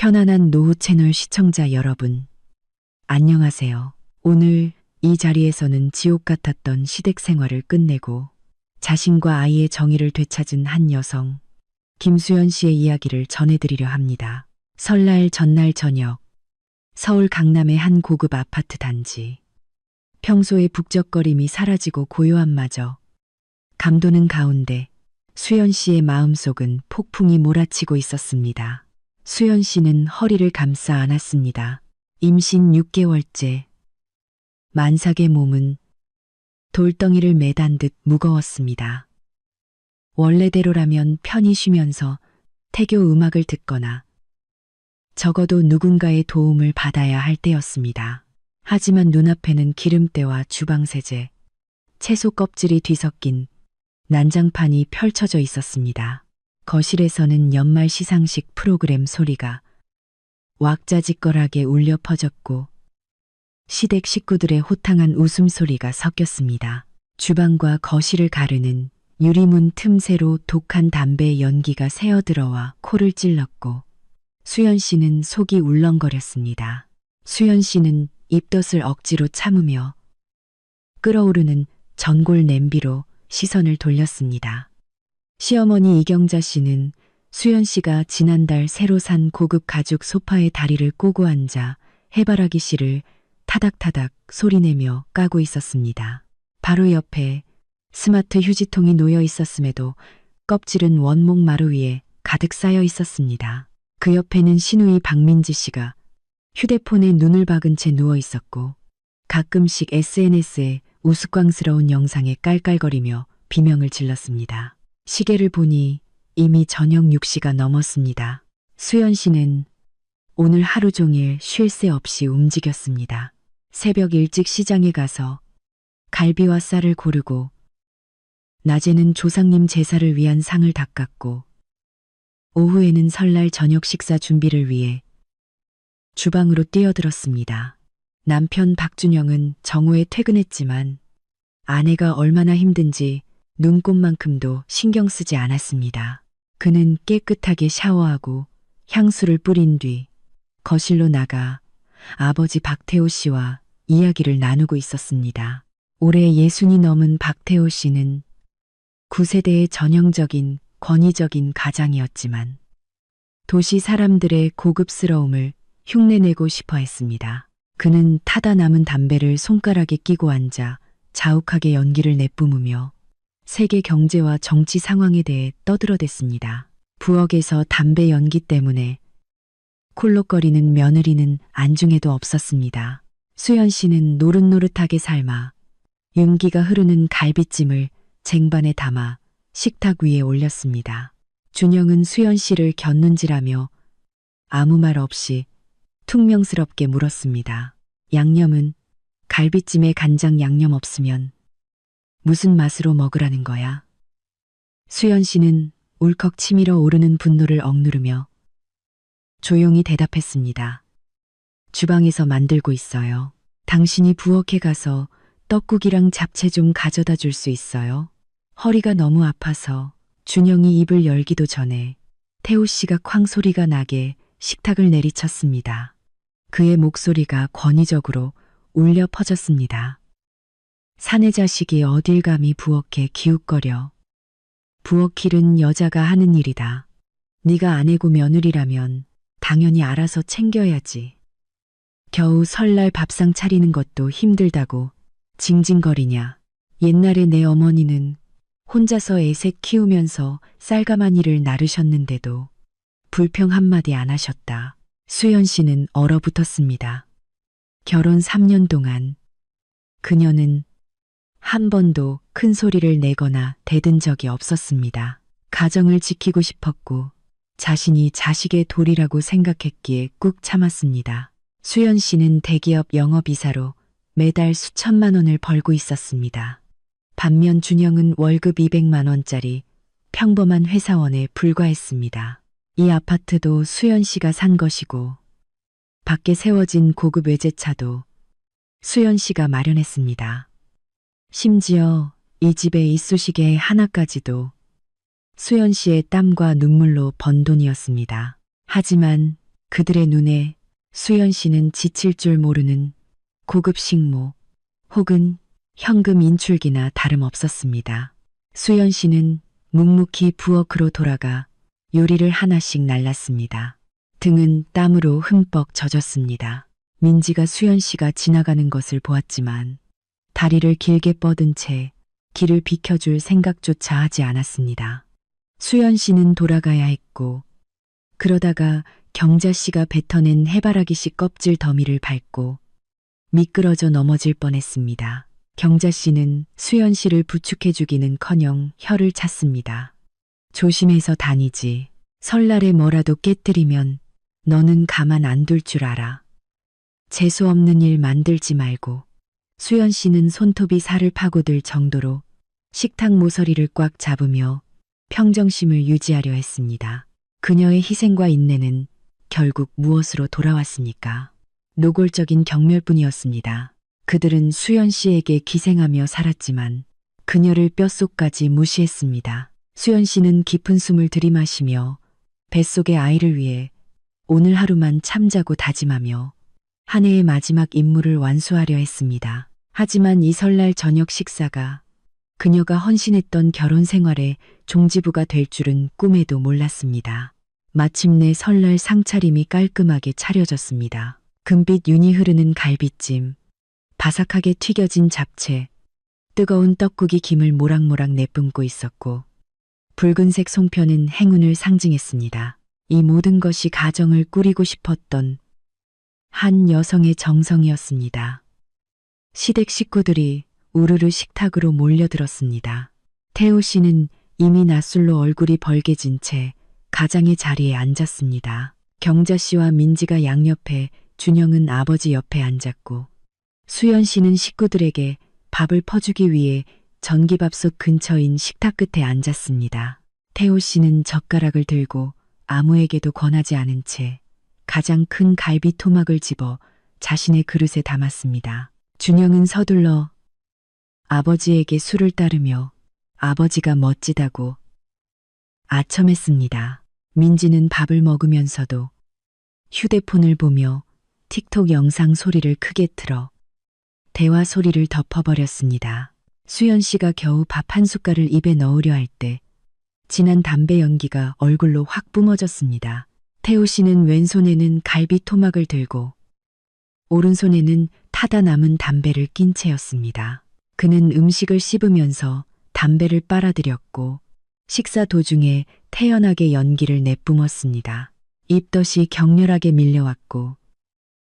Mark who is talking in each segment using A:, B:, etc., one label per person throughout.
A: 편안한 노후 채널 시청자 여러분, 안녕하세요. 오늘 이 자리에서는 지옥 같았던 시댁 생활을 끝내고 자신과 아이의 정의를 되찾은 한 여성, 김수연 씨의 이야기를 전해드리려 합니다. 설날 전날 저녁, 서울 강남의 한 고급 아파트 단지. 평소의 북적거림이 사라지고 고요함마저 감도는 가운데 수연 씨의 마음속은 폭풍이 몰아치고 있었습니다. 수연 씨는 허리를 감싸 안았습니다. 임신 6개월째. 만삭의 몸은 돌덩이를 매단 듯 무거웠습니다. 원래대로라면 편히 쉬면서 태교 음악을 듣거나 적어도 누군가의 도움을 받아야 할 때였습니다. 하지만 눈앞에는 기름때와 주방세제, 채소 껍질이 뒤섞인 난장판이 펼쳐져 있었습니다. 거실에서는 연말 시상식 프로그램 소리가 왁자지껄하게 울려 퍼졌고 시댁 식구들의 호탕한 웃음소리가 섞였습니다. 주방과 거실을 가르는 유리문 틈새로 독한 담배의 연기가 새어들어와 코를 찔렀고 수연 씨는 속이 울렁거렸습니다. 수연 씨는 입덧을 억지로 참으며 끓어오르는 전골 냄비로 시선을 돌렸습니다. 시어머니 이경자 씨는 수연 씨가 지난달 새로 산 고급 가죽 소파에 다리를 꼬고 앉아 해바라기 씨를 타닥타닥 소리내며 까고 있었습니다. 바로 옆에 스마트 휴지통이 놓여 있었음에도 껍질은 원목 마루 위에 가득 쌓여 있었습니다. 그 옆에는 시누이 박민지 씨가 휴대폰에 눈을 박은 채 누워 있었고 가끔씩 SNS에 우스꽝스러운 영상에 깔깔거리며 비명을 질렀습니다. 시계를 보니 이미 저녁 6시가 넘었습니다. 수연 씨는 오늘 하루 종일 쉴 새 없이 움직였습니다. 새벽 일찍 시장에 가서 갈비와 쌀을 고르고 낮에는 조상님 제사를 위한 상을 닦았고 오후에는 설날 저녁 식사 준비를 위해 주방으로 뛰어들었습니다. 남편 박준영은 정오에 퇴근했지만 아내가 얼마나 힘든지 눈곱만큼도 신경 쓰지 않았습니다. 그는 깨끗하게 샤워하고 향수를 뿌린 뒤 거실로 나가 아버지 박태호 씨와 이야기를 나누고 있었습니다. 올해 60이 넘은 박태호 씨는 9세대의 전형적인 권위적인 가장이었지만 도시 사람들의 고급스러움을 흉내내고 싶어 했습니다. 그는 타다 남은 담배를 손가락에 끼고 앉아 자욱하게 연기를 내뿜으며 세계 경제와 정치 상황에 대해 떠들어댔습니다. 부엌에서 담배 연기 때문에 콜록거리는 며느리는 안중에도 없었습니다. 수연 씨는 노릇노릇하게 삶아 윤기가 흐르는 갈비찜을 쟁반에 담아 식탁 위에 올렸습니다. 준영은 수연 씨를 곁눈질하며 아무 말 없이 퉁명스럽게 물었습니다. 양념은 갈비찜에 간장 양념 없으면 무슨 맛으로 먹으라는 거야? 수연 씨는 울컥 치밀어 오르는 분노를 억누르며 조용히 대답했습니다. 주방에서 만들고 있어요. 당신이 부엌에 가서 떡국이랑 잡채 좀 가져다 줄 수 있어요? 허리가 너무 아파서 준영이 입을 열기도 전에 태호 씨가 쾅 소리가 나게 식탁을 내리쳤습니다. 그의 목소리가 권위적으로 울려 퍼졌습니다. 사내 자식이 어딜 감히 부엌에 기웃거려. 부엌일은 여자가 하는 일이다. 네가 아내고 며느리라면 당연히 알아서 챙겨야지. 겨우 설날 밥상 차리는 것도 힘들다고 징징거리냐. 옛날에 내 어머니는 혼자서 애색 키우면서 쌀가마니를 나르셨는데도 불평 한마디 안 하셨다. 수연 씨는 얼어붙었습니다. 결혼 3년 동안 그녀는 한 번도 큰 소리를 내거나 대든 적이 없었습니다. 가정을 지키고 싶었고 자신이 자식의 도리라고 생각했기에 꾹 참았습니다. 수연 씨는 대기업 영업이사로 매달 수천만 원을 벌고 있었습니다. 반면 준영은 월급 200만 원짜리 평범한 회사원에 불과했습니다. 이 아파트도 수연 씨가 산 것이고 밖에 세워진 고급 외제차도 수연 씨가 마련했습니다. 심지어 이 집의 이쑤시개 하나까지도 수연 씨의 땀과 눈물로 번 돈이었습니다. 하지만 그들의 눈에 수연 씨는 지칠 줄 모르는 고급 식모 혹은 현금 인출기나 다름없었습니다. 수연 씨는 묵묵히 부엌으로 돌아가 요리를 하나씩 날랐습니다. 등은 땀으로 흠뻑 젖었습니다. 민지가 수연 씨가 지나가는 것을 보았지만 다리를 길게 뻗은 채 길을 비켜줄 생각조차 하지 않았습니다. 수연 씨는 돌아가야 했고 그러다가 경자 씨가 뱉어낸 해바라기 씨 껍질 더미를 밟고 미끄러져 넘어질 뻔했습니다. 경자 씨는 수연 씨를 부축해주기는커녕 혀를 찼습니다. 조심해서 다니지. 설날에 뭐라도 깨뜨리면 너는 가만 안 둘 줄 알아. 재수없는 일 만들지 말고. 수연 씨는 손톱이 살을 파고들 정도로 식탁 모서리를 꽉 잡으며 평정심을 유지하려 했습니다. 그녀의 희생과 인내는 결국 무엇으로 돌아왔습니까? 노골적인 경멸뿐이었습니다. 그들은 수연 씨에게 기생하며 살았지만 그녀를 뼛속까지 무시했습니다. 수연 씨는 깊은 숨을 들이마시며 뱃속의 아이를 위해 오늘 하루만 참자고 다짐하며 한 해의 마지막 임무를 완수하려 했습니다. 하지만 이 설날 저녁 식사가 그녀가 헌신했던 결혼 생활의 종지부가 될 줄은 꿈에도 몰랐습니다. 마침내 설날 상차림이 깔끔하게 차려졌습니다. 금빛 윤이 흐르는 갈비찜, 바삭하게 튀겨진 잡채, 뜨거운 떡국이 김을 모락모락 내뿜고 있었고 붉은색 송편은 행운을 상징했습니다. 이 모든 것이 가정을 꾸리고 싶었던 한 여성의 정성이었습니다. 시댁 식구들이 우르르 식탁으로 몰려들었습니다. 태호 씨는 이미 낯술로 얼굴이 벌개진 채 가장의 자리에 앉았습니다. 경자 씨와 민지가 양옆에, 준영은 아버지 옆에 앉았고 수연 씨는 식구들에게 밥을 퍼주기 위해 전기밥솥 근처인 식탁 끝에 앉았습니다. 태호 씨는 젓가락을 들고 아무에게도 권하지 않은 채 가장 큰 갈비 토막을 집어 자신의 그릇에 담았습니다. 준영은 서둘러 아버지에게 술을 따르며 아버지가 멋지다고 아첨했습니다. 민지는 밥을 먹으면서도 휴대폰을 보며 틱톡 영상 소리를 크게 틀어 대화 소리를 덮어버렸습니다. 수연 씨가 겨우 밥 한 숟갈을 입에 넣으려 할 때 진한 담배 연기가 얼굴로 확 뿜어졌습니다. 태호 씨는 왼손에는 갈비 토막을 들고 오른손에는 타다 남은 담배를 낀 채였습니다. 그는 음식을 씹으면서 담배를 빨아들였고 식사 도중에 태연하게 연기를 내뿜었습니다. 입덧이 격렬하게 밀려왔고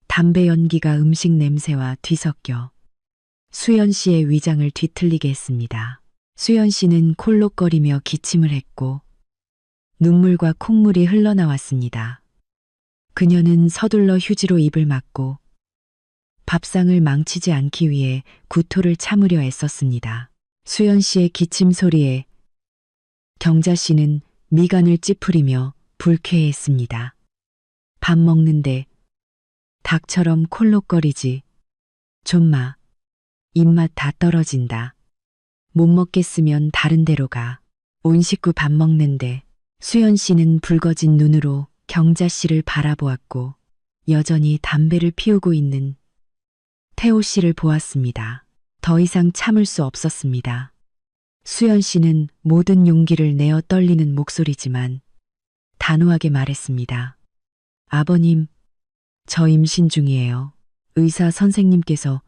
A: 담배 연기가 음식 냄새와 뒤섞여 수연 씨의 위장을 뒤틀리게 했습니다. 수연 씨는 콜록거리며 기침을 했고 눈물과 콧물이 흘러나왔습니다. 그녀는 서둘러 휴지로 입을 막고 밥상을 망치지 않기 위해 구토를 참으려 애썼습니다. 수연 씨의 기침 소리에 경자 씨는 미간을 찌푸리며 불쾌해했습니다. 밥 먹는데 닭처럼 콜록거리지. 좀마. 입맛 다 떨어진다. 못 먹겠으면 다른 데로 가. 온 식구 밥 먹는데. 수연 씨는 붉어진 눈으로 경자 씨를 바라보았고 여전히 담배를 피우고 있는 태호 씨를 보았습니다. 더 이상 참을 수 없었습니다. 수연 씨는 모든 용기를 내어 떨리는 목소리지만 단호하게 말했습니다. 아버님, 저 임신 중이에요. 의사 선생님께서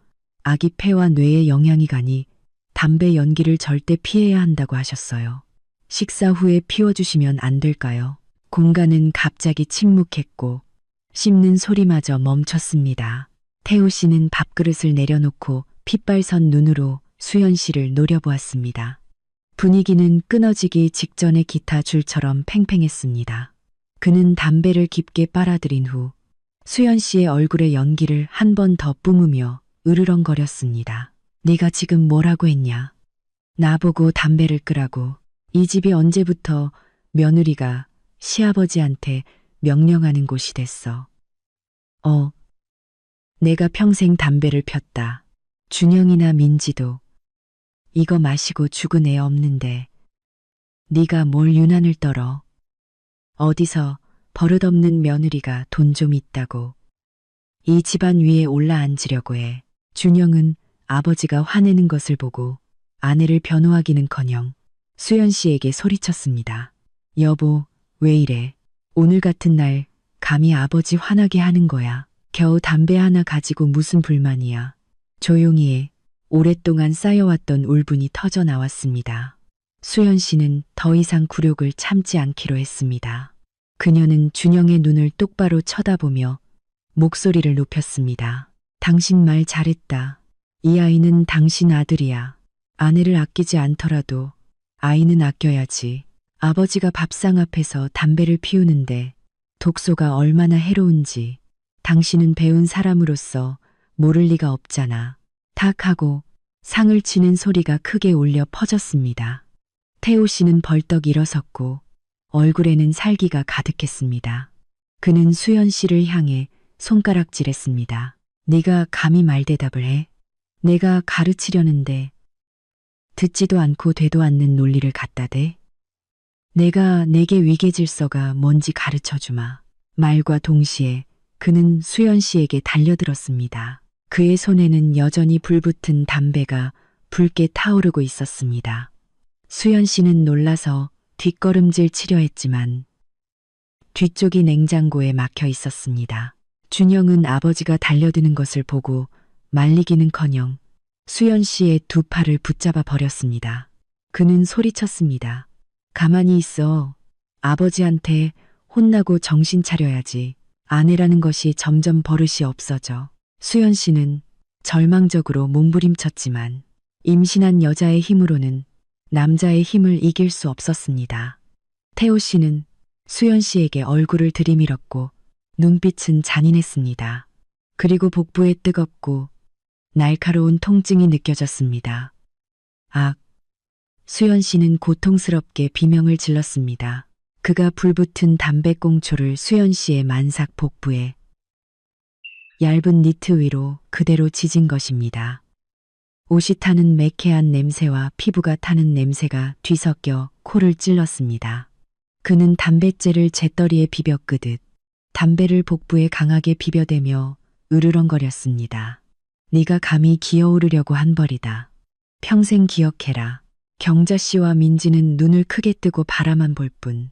A: 아기 폐와 뇌에 영향이 가니 담배 연기를 절대 피해야 한다고 하셨어요. 식사 후에 피워주시면 안 될까요? 공간은 갑자기 침묵했고 씹는 소리마저 멈췄습니다. 태호 씨는 밥그릇을 내려놓고 핏발선 눈으로 수연 씨를 노려보았습니다. 분위기는 끊어지기 직전의 기타 줄처럼 팽팽했습니다. 그는 담배를 깊게 빨아들인 후 수연 씨의 얼굴에 연기를 한 번 더 뿜으며 으르렁거렸습니다. 네가 지금 뭐라고 했냐? 나보고 담배를 끄라고. 이 집이 언제부터 며느리가 시아버지한테 명령하는 곳이 됐어. 내가 평생 담배를 폈다. 준영이나 민지도 이거 마시고 죽은 애 없는데 네가 뭘 유난을 떨어. 어디서 버릇없는 며느리가 돈 좀 있다고 이 집안 위에 올라앉으려고 해. 준영은 아버지가 화내는 것을 보고 아내를 변호하기는커녕 수연 씨에게 소리쳤습니다. 여보, 왜 이래? 오늘 같은 날 감히 아버지 화나게 하는 거야. 겨우 담배 하나 가지고 무슨 불만이야. 조용히 해. 오랫동안 쌓여왔던 울분이 터져 나왔습니다. 수연 씨는 더 이상 굴욕을 참지 않기로 했습니다. 그녀는 준영의 눈을 똑바로 쳐다보며 목소리를 높였습니다. 당신 말 잘했다. 이 아이는 당신 아들이야. 아내를 아끼지 않더라도 아이는 아껴야지. 아버지가 밥상 앞에서 담배를 피우는데 독소가 얼마나 해로운지 당신은 배운 사람으로서 모를 리가 없잖아. 탁 하고 상을 치는 소리가 크게 울려 퍼졌습니다. 태호 씨는 벌떡 일어섰고 얼굴에는 살기가 가득했습니다. 그는 수연 씨를 향해 손가락질했습니다. 네가 감히 말대답을 해? 내가 가르치려는데 듣지도 않고 되도 않는 논리를 갖다 대? 내가 내게 위계질서가 뭔지 가르쳐주마. 말과 동시에 그는 수연 씨에게 달려들었습니다. 그의 손에는 여전히 불붙은 담배가 붉게 타오르고 있었습니다. 수연 씨는 놀라서 뒷걸음질 치려 했지만 뒤쪽이 냉장고에 막혀 있었습니다. 준영은 아버지가 달려드는 것을 보고 말리기는커녕 수연 씨의 두 팔을 붙잡아 버렸습니다. 그는 소리쳤습니다. 가만히 있어. 아버지한테 혼나고 정신 차려야지. 아내라는 것이 점점 버릇이 없어져. 수연 씨는 절망적으로 몸부림쳤지만 임신한 여자의 힘으로는 남자의 힘을 이길 수 없었습니다. 태호 씨는 수연 씨에게 얼굴을 들이밀었고 눈빛은 잔인했습니다. 그리고 복부에 뜨겁고 날카로운 통증이 느껴졌습니다. 악! 수연 씨는 고통스럽게 비명을 질렀습니다. 그가 불붙은 담배꽁초를 수연 씨의 만삭 복부에 얇은 니트 위로 그대로 지진 것입니다. 옷이 타는 매캐한 냄새와 피부가 타는 냄새가 뒤섞여 코를 찔렀습니다. 그는 담뱃재를 재떨이에 비벼 끄듯 담배를 복부에 강하게 비벼대며 으르렁거렸습니다. 네가 감히 기어오르려고 한 벌이다. 평생 기억해라. 경자 씨와 민지는 눈을 크게 뜨고 바라만 볼 뿐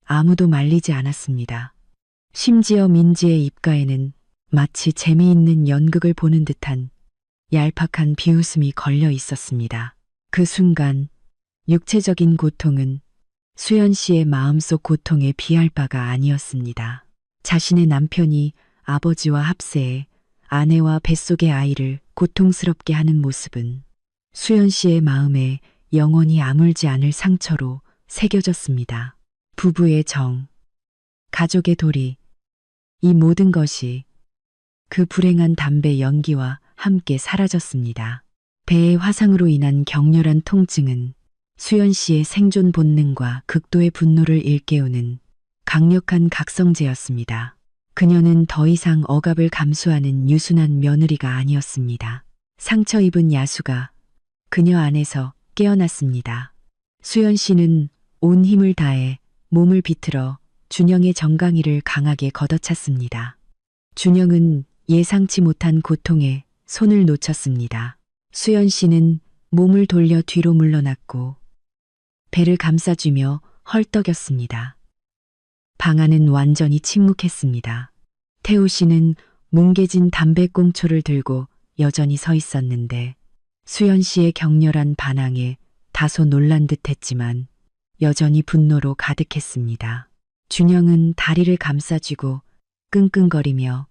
A: 아무도 말리지 않았습니다. 심지어 민지의 입가에는 마치 재미있는 연극을 보는 듯한 얄팍한 비웃음이 걸려 있었습니다. 그 순간 육체적인 고통은 수연 씨의 마음속 고통에 비할 바가 아니었습니다. 자신의 남편이 아버지와 합세해 아내와 뱃속의 아이를 고통스럽게 하는 모습은 수연 씨의 마음에 영원히 아물지 않을 상처로 새겨졌습니다. 부부의 정, 가족의 도리, 이 모든 것이 그 불행한 담배 연기와 함께 사라졌습니다. 배의 화상으로 인한 격렬한 통증은 수연 씨의 생존 본능과 극도의 분노를 일깨우는 강력한 각성제였습니다. 그녀는 더 이상 억압을 감수하는 유순한 며느리가 아니었습니다. 상처 입은 야수가 그녀 안에서 깨어났습니다. 수연 씨는 온 힘을 다해 몸을 비틀어 준영의 정강이를 강하게 걷어찼습니다. 준영은 예상치 못한 고통에 손을 놓쳤습니다. 수연 씨는 몸을 돌려 뒤로 물러났고 배를 감싸주며 헐떡였습니다. 방 안은 완전히 침묵했습니다. 태호 씨는 뭉개진 담배꽁초를 들고 여전히 서 있었는데 수연 씨의 격렬한 반항에 다소 놀란 듯 했지만 여전히 분노로 가득했습니다. 준영은 다리를 감싸쥐고 끙끙거리며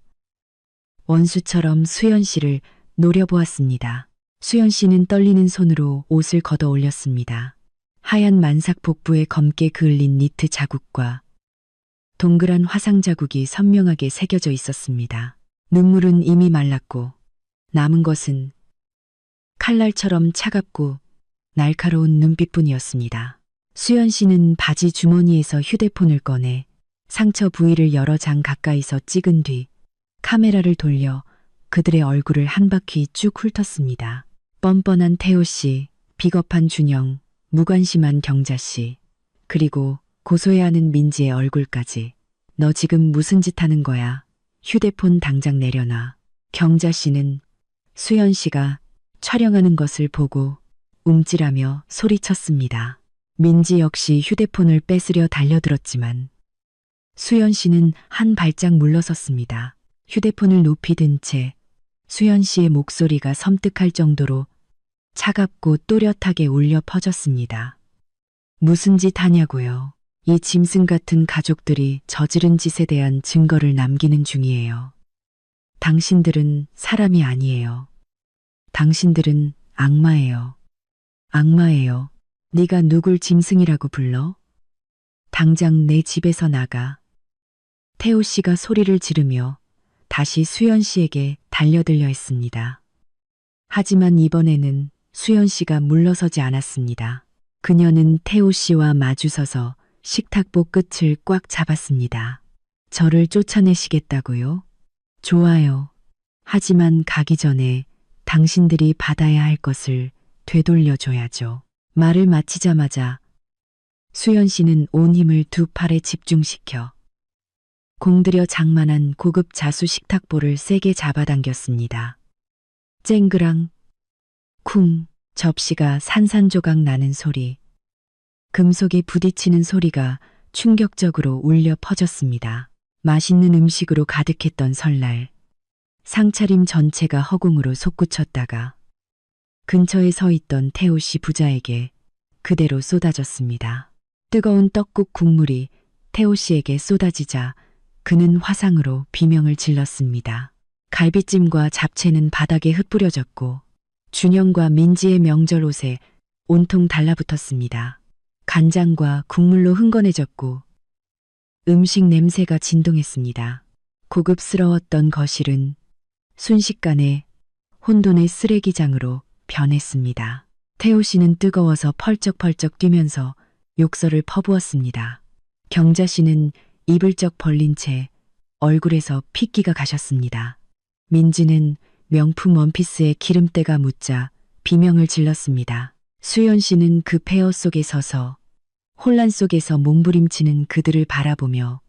A: 원수처럼 수연 씨를 노려보았습니다. 수연 씨는 떨리는 손으로 옷을 걷어 올렸습니다. 하얀 만삭 복부에 검게 그을린 니트 자국과 동그란 화상 자국이 선명하게 새겨져 있었습니다. 눈물은 이미 말랐고 남은 것은 칼날처럼 차갑고 날카로운 눈빛뿐이었습니다. 수연 씨는 바지 주머니에서 휴대폰을 꺼내 상처 부위를 여러 장 가까이서 찍은 뒤 카메라를 돌려 그들의 얼굴을 한 바퀴 쭉 훑었습니다. 뻔뻔한 태호 씨, 비겁한 준영, 무관심한 경자 씨, 그리고 고소해하는 민지의 얼굴까지 너 지금 무슨 짓 하는 거야? 휴대폰 당장 내려놔. 경자 씨는 수연 씨가 촬영하는 것을 보고 움찔하며 소리쳤습니다. 민지 역시 휴대폰을 뺏으려 달려들었지만 수연 씨는 한 발짝 물러섰습니다. 휴대폰을 높이 든 채 수연 씨의 목소리가 섬뜩할 정도로 차갑고 또렷하게 울려 퍼졌습니다. 무슨 짓 하냐고요? 이 짐승 같은 가족들이 저지른 짓에 대한 증거를 남기는 중이에요. 당신들은 사람이 아니에요. 당신들은 악마예요. 악마예요. 네가 누굴 짐승이라고 불러? 당장 내 집에서 나가. 태호 씨가 소리를 지르며 다시 수연 씨에게 달려들려 했습니다. 하지만 이번에는 수연 씨가 물러서지 않았습니다. 그녀는 태호 씨와 마주서서 식탁보 끝을 꽉 잡았습니다. 저를 쫓아내시겠다고요? 좋아요. 하지만 가기 전에 당신들이 받아야 할 것을 되돌려줘야죠. 말을 마치자마자 수연 씨는 온 힘을 두 팔에 집중시켜 공들여 장만한 고급 자수 식탁보를 세게 잡아당겼습니다. 쨍그랑 쿵 접시가 산산조각 나는 소리, 금속이 부딪히는 소리가 충격적으로 울려 퍼졌습니다. 맛있는 음식으로 가득했던 설날, 상차림 전체가 허공으로 솟구쳤다가 근처에 서 있던 태호 씨 부자에게 그대로 쏟아졌습니다. 뜨거운 떡국 국물이 태호 씨에게 쏟아지자 그는 화상으로 비명을 질렀습니다. 갈비찜과 잡채는 바닥에 흩뿌려졌고 준영과 민지의 명절 옷에 온통 달라붙었습니다. 간장과 국물로 흥건해졌고 음식 냄새가 진동했습니다. 고급스러웠던 거실은 순식간에 혼돈의 쓰레기장으로 변했습니다. 태호 씨는 뜨거워서 펄쩍펄쩍 뛰면서 욕설을 퍼부었습니다. 경자 씨는 입을 쩍 벌린 채 얼굴에서 핏기가 가셨습니다. 민지는 명품 원피스에 기름때가 묻자 비명을 질렀습니다. 수연 씨는 그 폐허 속에 서서 혼란 속에서 몸부림치는 그들을 바라보며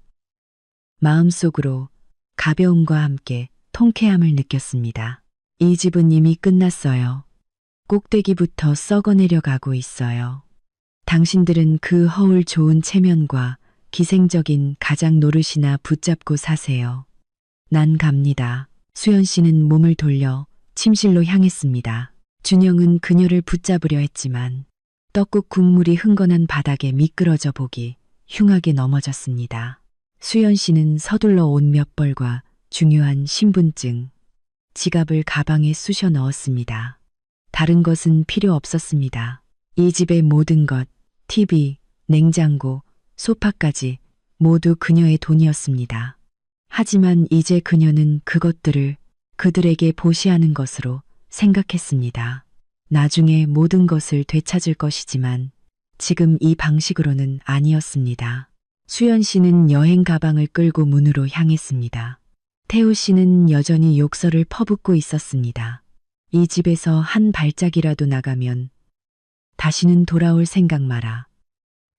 A: 마음속으로 가벼움과 함께 통쾌함을 느꼈습니다. 이 집은 이미 끝났어요. 꼭대기부터 썩어내려 가고 있어요. 당신들은 그 허울 좋은 체면과 기생적인 가장 노릇이나 붙잡고 사세요. 난 갑니다. 수연 씨는 몸을 돌려 침실로 향했습니다. 준영은 그녀를 붙잡으려 했지만 떡국 국물이 흥건한 바닥에 미끄러져 보기 흉하게 넘어졌습니다. 수연 씨는 서둘러 옷 몇 벌과 중요한 신분증, 지갑을 가방에 쑤셔 넣었습니다. 다른 것은 필요 없었습니다. 이 집의 모든 것, TV, 냉장고, 소파까지 모두 그녀의 돈이었습니다. 하지만 이제 그녀는 그것들을 그들에게 보시하는 것으로 생각했습니다. 나중에 모든 것을 되찾을 것이지만 지금 이 방식으로는 아니었습니다. 수연 씨는 여행 가방을 끌고 문으로 향했습니다. 태우 씨는 여전히 욕설을 퍼붓고 있었습니다. 이 집에서 한 발짝이라도 나가면 다시는 돌아올 생각 마라.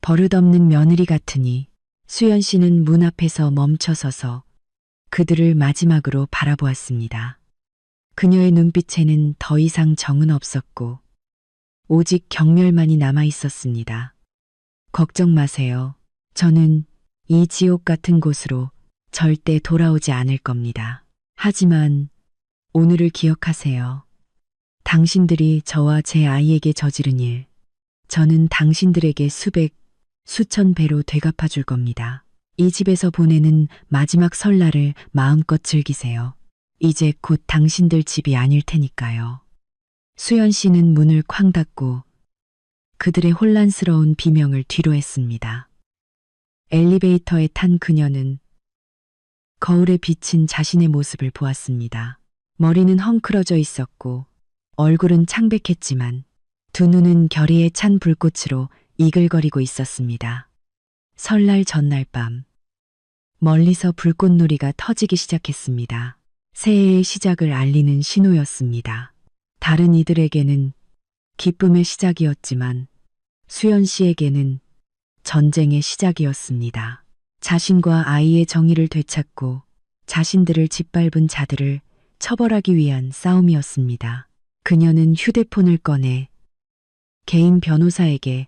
A: 버릇없는 며느리 같으니. 수연 씨는 문 앞에서 멈춰서서 그들을 마지막으로 바라보았습니다. 그녀의 눈빛에는 더 이상 정은 없었고 오직 경멸만이 남아 있었습니다. 걱정 마세요. 저는 이 지옥 같은 곳으로 절대 돌아오지 않을 겁니다. 하지만 오늘을 기억하세요. 당신들이 저와 제 아이에게 저지른 일, 저는 당신들에게 수백, 수천 배로 되갚아 줄 겁니다. 이 집에서 보내는 마지막 설날을 마음껏 즐기세요. 이제 곧 당신들 집이 아닐 테니까요. 수연 씨는 문을 쾅 닫고 그들의 혼란스러운 비명을 뒤로 했습니다. 엘리베이터에 탄 그녀는 거울에 비친 자신의 모습을 보았습니다. 머리는 헝클어져 있었고 얼굴은 창백했지만 두 눈은 결의에 찬 불꽃으로 이글거리고 있었습니다. 설날 전날 밤, 멀리서 불꽃놀이가 터지기 시작했습니다. 새해의 시작을 알리는 신호였습니다. 다른 이들에게는 기쁨의 시작이었지만 수연 씨에게는 전쟁의 시작이었습니다. 자신과 아이의 정의를 되찾고 자신들을 짓밟은 자들을 처벌하기 위한 싸움이었습니다. 그녀는 휴대폰을 꺼내 개인 변호사에게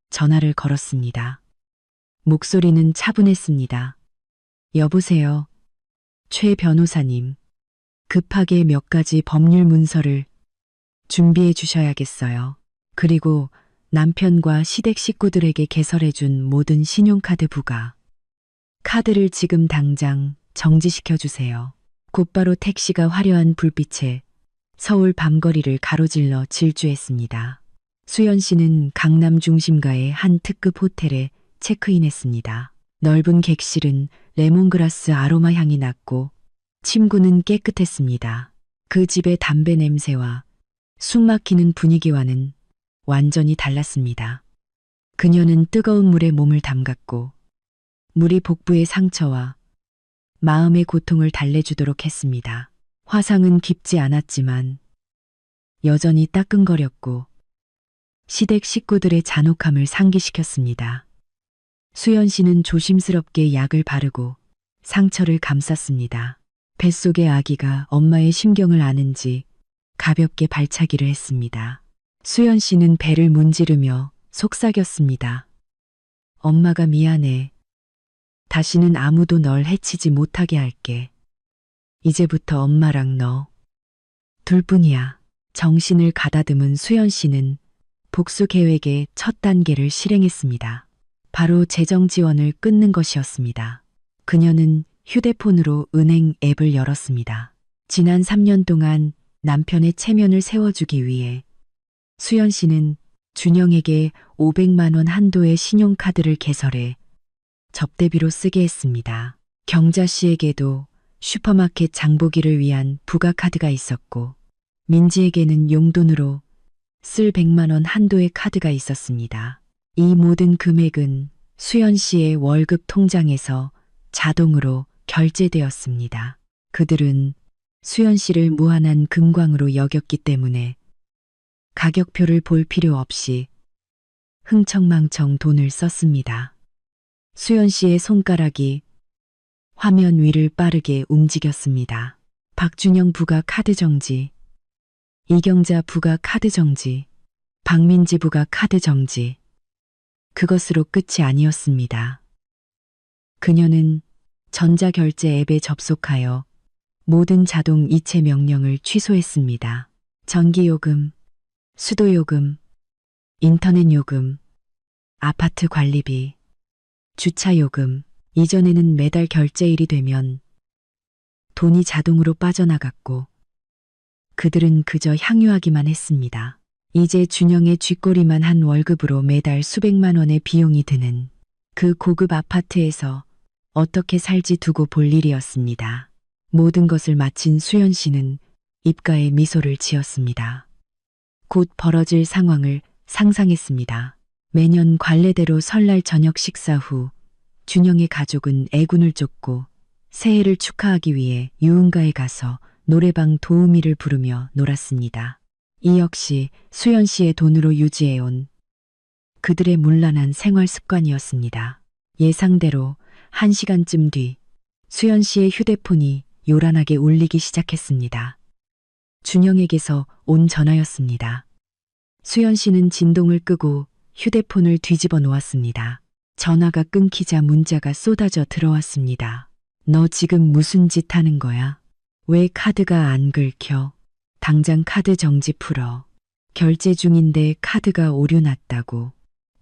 A: 전화를 걸었습니다. 목소리는 차분했습니다. 여보세요, 최 변호사님. 급하게 몇 가지 법률 문서를 준비해 주셔야겠어요. 그리고 남편과 시댁 식구들에게 개설해준 모든 신용카드 부가 카드를 지금 당장 정지시켜 주세요. 곧바로 택시가 화려한 불빛에 서울 밤거리를 가로질러 질주했습니다. 수연 씨는 강남 중심가의 한 특급 호텔에 체크인했습니다. 넓은 객실은 레몬그라스 아로마 향이 났고 침구는 깨끗했습니다. 그 집의 담배 냄새와 숨막히는 분위기와는 완전히 달랐습니다. 그녀는 뜨거운 물에 몸을 담갔고 물이 복부의 상처와 마음의 고통을 달래주도록 했습니다. 화상은 깊지 않았지만 여전히 따끔거렸고 시댁 식구들의 잔혹함을 상기시켰습니다. 수연 씨는 조심스럽게 약을 바르고 상처를 감쌌습니다. 뱃속의 아기가 엄마의 심경을 아는지 가볍게 발차기를 했습니다. 수연 씨는 배를 문지르며 속삭였습니다. 엄마가 미안해. 다시는 아무도 널 해치지 못하게 할게. 이제부터 엄마랑 너 둘뿐이야. 정신을 가다듬은 수연 씨는 복수 계획의 첫 단계를 실행했습니다. 바로 재정 지원을 끊는 것이었습니다. 그녀는 휴대폰으로 은행 앱을 열었습니다. 지난 3년 동안 남편의 체면을 세워주기 위해 수연 씨는 준영에게 500만 원 한도의 신용카드를 개설해 접대비로 쓰게 했습니다. 경자 씨에게도 슈퍼마켓 장보기를 위한 부가카드가 있었고 민지에게는 용돈으로 쓸 100만 원 한도의 카드가 있었습니다. 이 모든 금액은 수연 씨의 월급 통장에서 자동으로 결제되었습니다. 그들은 수연 씨를 무한한 금광으로 여겼기 때문에 가격표를 볼 필요 없이 흥청망청 돈을 썼습니다. 수연 씨의 손가락이 화면 위를 빠르게 움직였습니다. 박준영 부가 카드 정지, 이경자 부가 카드 정지, 박민지 부가 카드 정지. 그것으로 끝이 아니었습니다. 그녀는 전자결제 앱에 접속하여 모든 자동 이체 명령을 취소했습니다. 전기요금, 수도요금, 인터넷요금, 아파트 관리비, 주차요금. 이전에는 매달 결제일이 되면 돈이 자동으로 빠져나갔고 그들은 그저 향유하기만 했습니다. 이제 준영의 쥐꼬리만 한 월급으로 매달 수백만 원의 비용이 드는 그 고급 아파트에서 어떻게 살지 두고 볼 일이었습니다. 모든 것을 마친 수연 씨는 입가에 미소를 지었습니다. 곧 벌어질 상황을 상상했습니다. 매년 관례대로 설날 저녁 식사 후 준영의 가족은 애군을 쫓고 새해를 축하하기 위해 유흥가에 가서 노래방 도우미를 부르며 놀았습니다. 이 역시 수연 씨의 돈으로 유지해온 그들의 문란한 생활 습관이었습니다. 예상대로 1시간쯤 뒤 수연 씨의 휴대폰이 요란하게 울리기 시작했습니다. 준영에게서 온 전화였습니다. 수연 씨는 진동을 끄고 휴대폰을 뒤집어 놓았습니다. 전화가 끊기자 문자가 쏟아져 들어왔습니다. 너 지금 무슨 짓 하는 거야? 왜 카드가 안 긁혀? 당장 카드 정지 풀어. 결제 중인데 카드가 오류 났다고.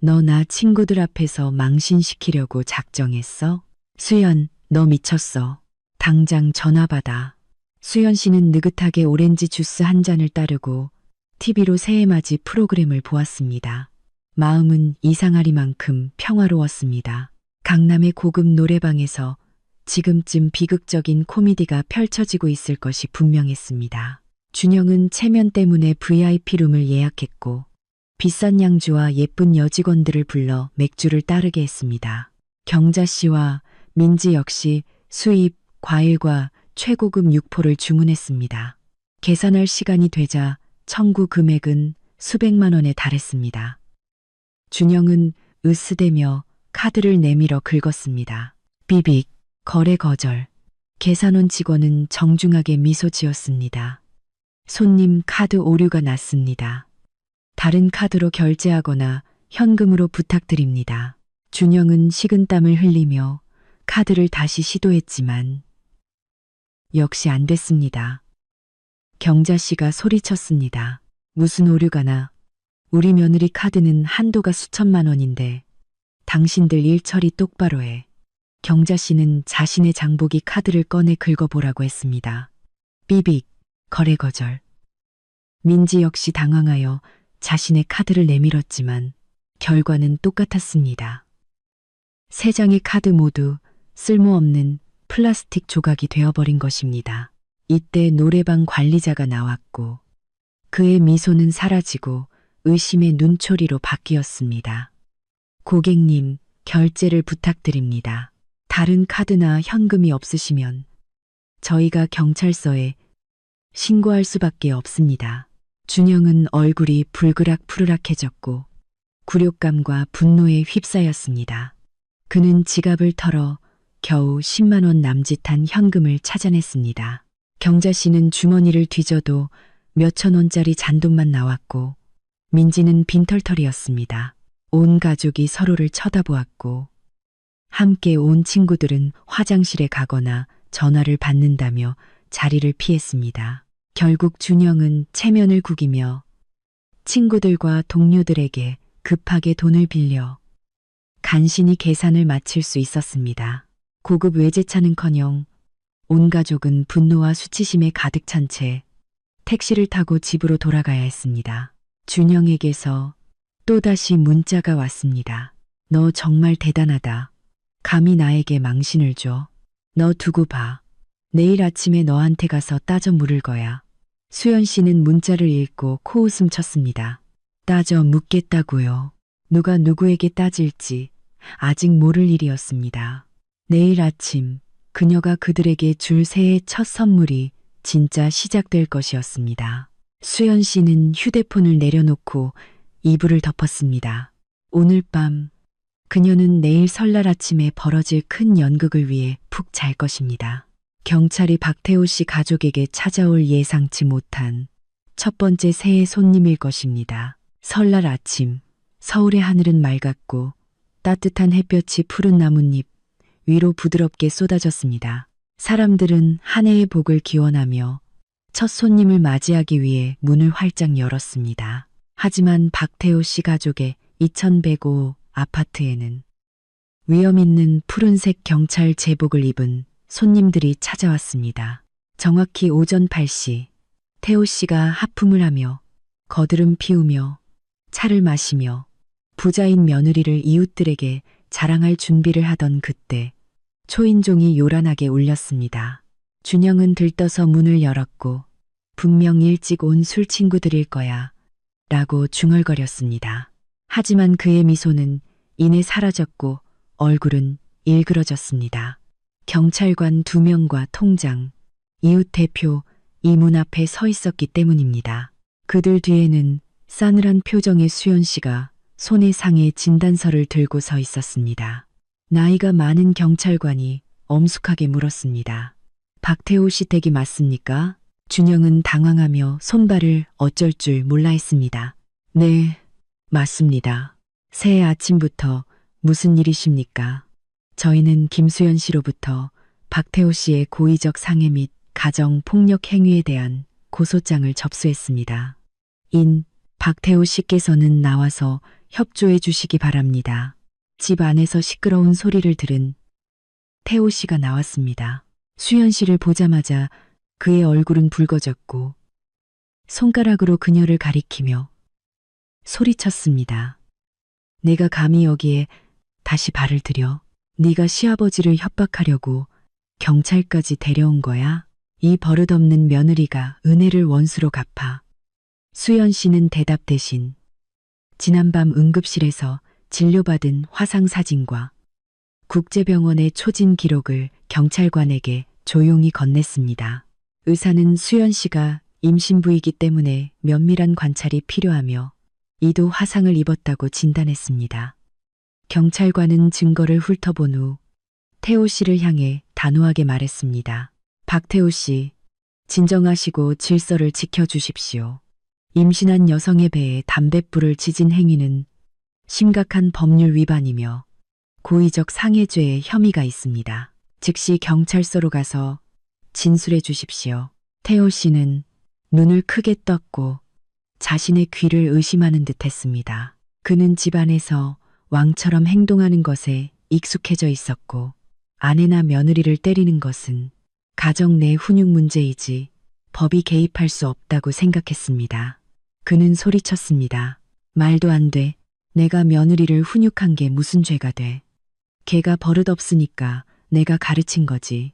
A: 너 나 친구들 앞에서 망신시키려고 작정했어? 수연, 너 미쳤어. 당장 전화 받아. 수연 씨는 느긋하게 오렌지 주스 한 잔을 따르고 TV로 새해맞이 프로그램을 보았습니다. 마음은 이상하리만큼 평화로웠습니다. 강남의 고급 노래방에서 지금쯤 비극적인 코미디가 펼쳐지고 있을 것이 분명했습니다. 준영은 체면 때문에 VIP룸을 예약했고 비싼 양주와 예쁜 여직원들을 불러 맥주를 따르게 했습니다. 경자 씨와 민지 역시 수입, 과일과 최고급 육포를 주문했습니다. 계산할 시간이 되자 청구 금액은 수백만 원에 달했습니다. 준영은 으스대며 카드를 내밀어 긁었습니다. 삐빅, 거래 거절. 계산원 직원은 정중하게 미소 지었습니다. 손님 카드 오류가 났습니다. 다른 카드로 결제하거나 현금으로 부탁드립니다. 준영은 식은땀을 흘리며 카드를 다시 시도했지만 역시 안 됐습니다. 경자 씨가 소리쳤습니다. 무슨 오류가 나? 우리 며느리 카드는 한도가 수천만 원인데 당신들 일 처리 똑바로 해. 경자 씨는 자신의 장보기 카드를 꺼내 긁어보라고 했습니다. 삐빅, 거래 거절. 민지 역시 당황하여 자신의 카드를 내밀었지만 결과는 똑같았습니다. 세 장의 카드 모두 쓸모없는 플라스틱 조각이 되어버린 것입니다. 이때 노래방 관리자가 나왔고 그의 미소는 사라지고 의심의 눈초리로 바뀌었습니다. 고객님, 결제를 부탁드립니다. 다른 카드나 현금이 없으시면 저희가 경찰서에 신고할 수밖에 없습니다. 준영은 얼굴이 불그락푸르락해졌고 굴욕감과 분노에 휩싸였습니다. 그는 지갑을 털어 겨우 10만 원 남짓한 현금을 찾아냈습니다. 경자 씨는 주머니를 뒤져도 몇천 원짜리 잔돈만 나왔고 민지는 빈털털이었습니다. 온 가족이 서로를 쳐다보았고 함께 온 친구들은 화장실에 가거나 전화를 받는다며 자리를 피했습니다. 결국 준영은 체면을 구기며 친구들과 동료들에게 급하게 돈을 빌려 간신히 계산을 마칠 수 있었습니다. 고급 외제차는커녕 온 가족은 분노와 수치심에 가득 찬 채 택시를 타고 집으로 돌아가야 했습니다. 준영에게서 또다시 문자가 왔습니다. 너 정말 대단하다. 감히 나에게 망신을 줘. 너 두고 봐. 내일 아침에 너한테 가서 따져 물을 거야. 수연 씨는 문자를 읽고 코웃음 쳤습니다. 따져 묻겠다고요. 누가 누구에게 따질지 아직 모를 일이었습니다. 내일 아침 그녀가 그들에게 줄 새해 첫 선물이 진짜 시작될 것이었습니다. 수연 씨는 휴대폰을 내려놓고 이불을 덮었습니다. 오늘 밤 그녀는 내일 설날 아침에 벌어질 큰 연극을 위해 푹 잘 것입니다. 경찰이 박태호 씨 가족에게 찾아올 예상치 못한 첫 번째 새해 손님일 것입니다. 설날 아침 서울의 하늘은 맑았고 따뜻한 햇볕이 푸른 나뭇잎 위로 부드럽게 쏟아졌습니다. 사람들은 한 해의 복을 기원하며 첫 손님을 맞이하기 위해 문을 활짝 열었습니다. 하지만 박태호 씨 가족의 2105 아파트에는 위험 있는 푸른색 경찰 제복을 입은 손님들이 찾아왔습니다. 정확히 오전 8시 태호 씨가 하품을 하며 거드름 피우며 차를 마시며 부자인 며느리를 이웃들에게 자랑할 준비를 하던 그때 초인종이 요란하게 울렸습니다. 준영은 들떠서 문을 열었고 분명 일찍 온 술 친구들일 거야 라고 중얼거렸습니다. 하지만 그의 미소는 이내 사라졌고 얼굴은 일그러졌습니다. 경찰관 2명과 통장, 이웃 대표 이 문 앞에 서 있었기 때문입니다. 그들 뒤에는 싸늘한 표정의 수연 씨가 손에 상에 진단서를 들고 서 있었습니다. 나이가 많은 경찰관이 엄숙하게 물었습니다. 박태호 씨 댁이 맞습니까? 준영은 당황하며 손발을 어쩔 줄 몰라 했습니다. 네, 맞습니다. 새해 아침부터 무슨 일이십니까? 저희는 김수연 씨로부터 박태호 씨의 고의적 상해 및 가정 폭력 행위에 대한 고소장을 접수했습니다. 인 박태호 씨께서는 나와서 협조해 주시기 바랍니다. 집 안에서 시끄러운 소리를 들은 태호 씨가 나왔습니다. 수연 씨를 보자마자 그의 얼굴은 붉어졌고 손가락으로 그녀를 가리키며 소리쳤습니다. 내가 감히 여기에 다시 발을 들여? 네가 시아버지를 협박하려고 경찰까지 데려온 거야? 이 버릇없는 며느리가 은혜를 원수로 갚아. 수연 씨는 대답 대신 지난밤 응급실에서 진료받은 화상 사진과 국제병원의 초진 기록을 경찰관에게 조용히 건넸습니다. 의사는 수연 씨가 임신부이기 때문에 면밀한 관찰이 필요하며 이도 화상을 입었다고 진단했습니다. 경찰관은 증거를 훑어본 후 태호 씨를 향해 단호하게 말했습니다. 박태호 씨, 진정하시고 질서를 지켜주십시오. 임신한 여성의 배에 담뱃불을 지진 행위는 심각한 법률 위반이며 고의적 상해죄의 혐의가 있습니다. 즉시 경찰서로 가서 진술해 주십시오. 태호 씨는 눈을 크게 떴고 자신의 귀를 의심하는 듯 했습니다. 그는 집안에서 왕처럼 행동하는 것에 익숙해져 있었고 아내나 며느리를 때리는 것은 가정 내 훈육 문제이지 법이 개입할 수 없다고 생각했습니다. 그는 소리쳤습니다. 말도 안 돼. 내가 며느리를 훈육한 게 무슨 죄가 돼. 걔가 버릇없으니까 내가 가르친 거지.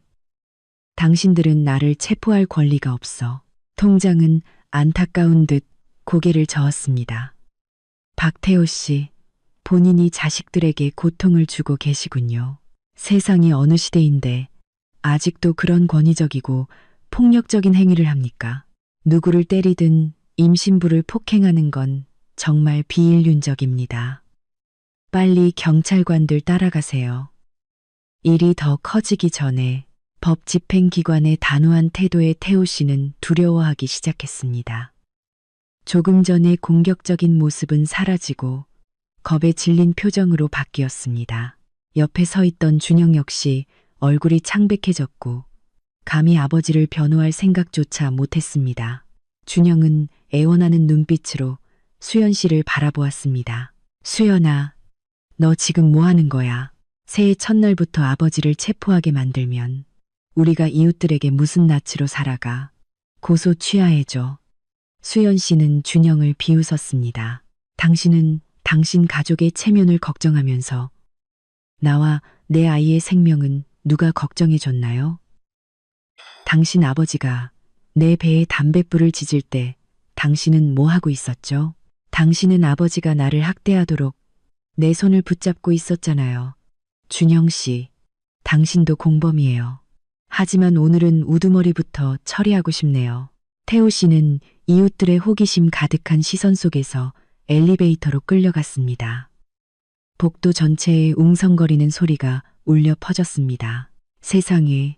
A: 당신들은 나를 체포할 권리가 없어. 통장은 안타까운 듯 고개를 저었습니다. 박태호 씨, 본인이 자식들에게 고통을 주고 계시군요. 세상이 어느 시대인데 아직도 그런 권위적이고 폭력적인 행위를 합니까? 누구를 때리든 임신부를 폭행하는 건 정말 비인륜적입니다. 빨리 경찰관들 따라가세요. 일이 더 커지기 전에 법 집행기관의 단호한 태도에 태호 씨는 두려워하기 시작했습니다. 조금 전의 공격적인 모습은 사라지고 겁에 질린 표정으로 바뀌었습니다. 옆에 서 있던 준영 역시 얼굴이 창백해졌고 감히 아버지를 변호할 생각조차 못했습니다. 준영은 애원하는 눈빛으로 수연 씨를 바라보았습니다. 수연아, 너 지금 뭐 하는 거야? 새해 첫날부터 아버지를 체포하게 만들면 우리가 이웃들에게 무슨 낯으로 살아가. 고소 취하해줘. 수연 씨는 준영을 비웃었습니다. 당신은 당신 가족의 체면을 걱정하면서 나와 내 아이의 생명은 누가 걱정해줬나요? 당신 아버지가 내 배에 담뱃불을 지질 때 당신은 뭐 하고 있었죠? 당신은 아버지가 나를 학대하도록 내 손을 붙잡고 있었잖아요. 준영 씨, 당신도 공범이에요. 하지만 오늘은 우두머리부터 처리하고 싶네요. 태호 씨는 이웃들의 호기심 가득한 시선 속에서 엘리베이터로 끌려갔습니다. 복도 전체에 웅성거리는 소리가 울려 퍼졌습니다. 세상에,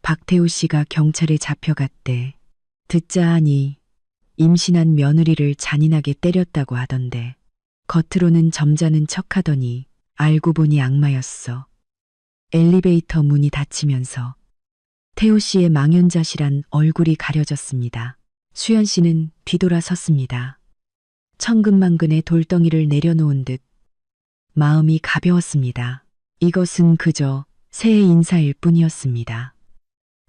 A: 박태호 씨가 경찰에 잡혀갔대. 듣자 하니 임신한 며느리를 잔인하게 때렸다고 하던데 겉으로는 점잖은 척하더니 알고 보니 악마였어. 엘리베이터 문이 닫히면서 태호 씨의 망연자실한 얼굴이 가려졌습니다. 수연 씨는 뒤돌아섰습니다. 천근만근의 돌덩이를 내려놓은 듯 마음이 가벼웠습니다. 이것은 그저 새해 인사일 뿐이었습니다.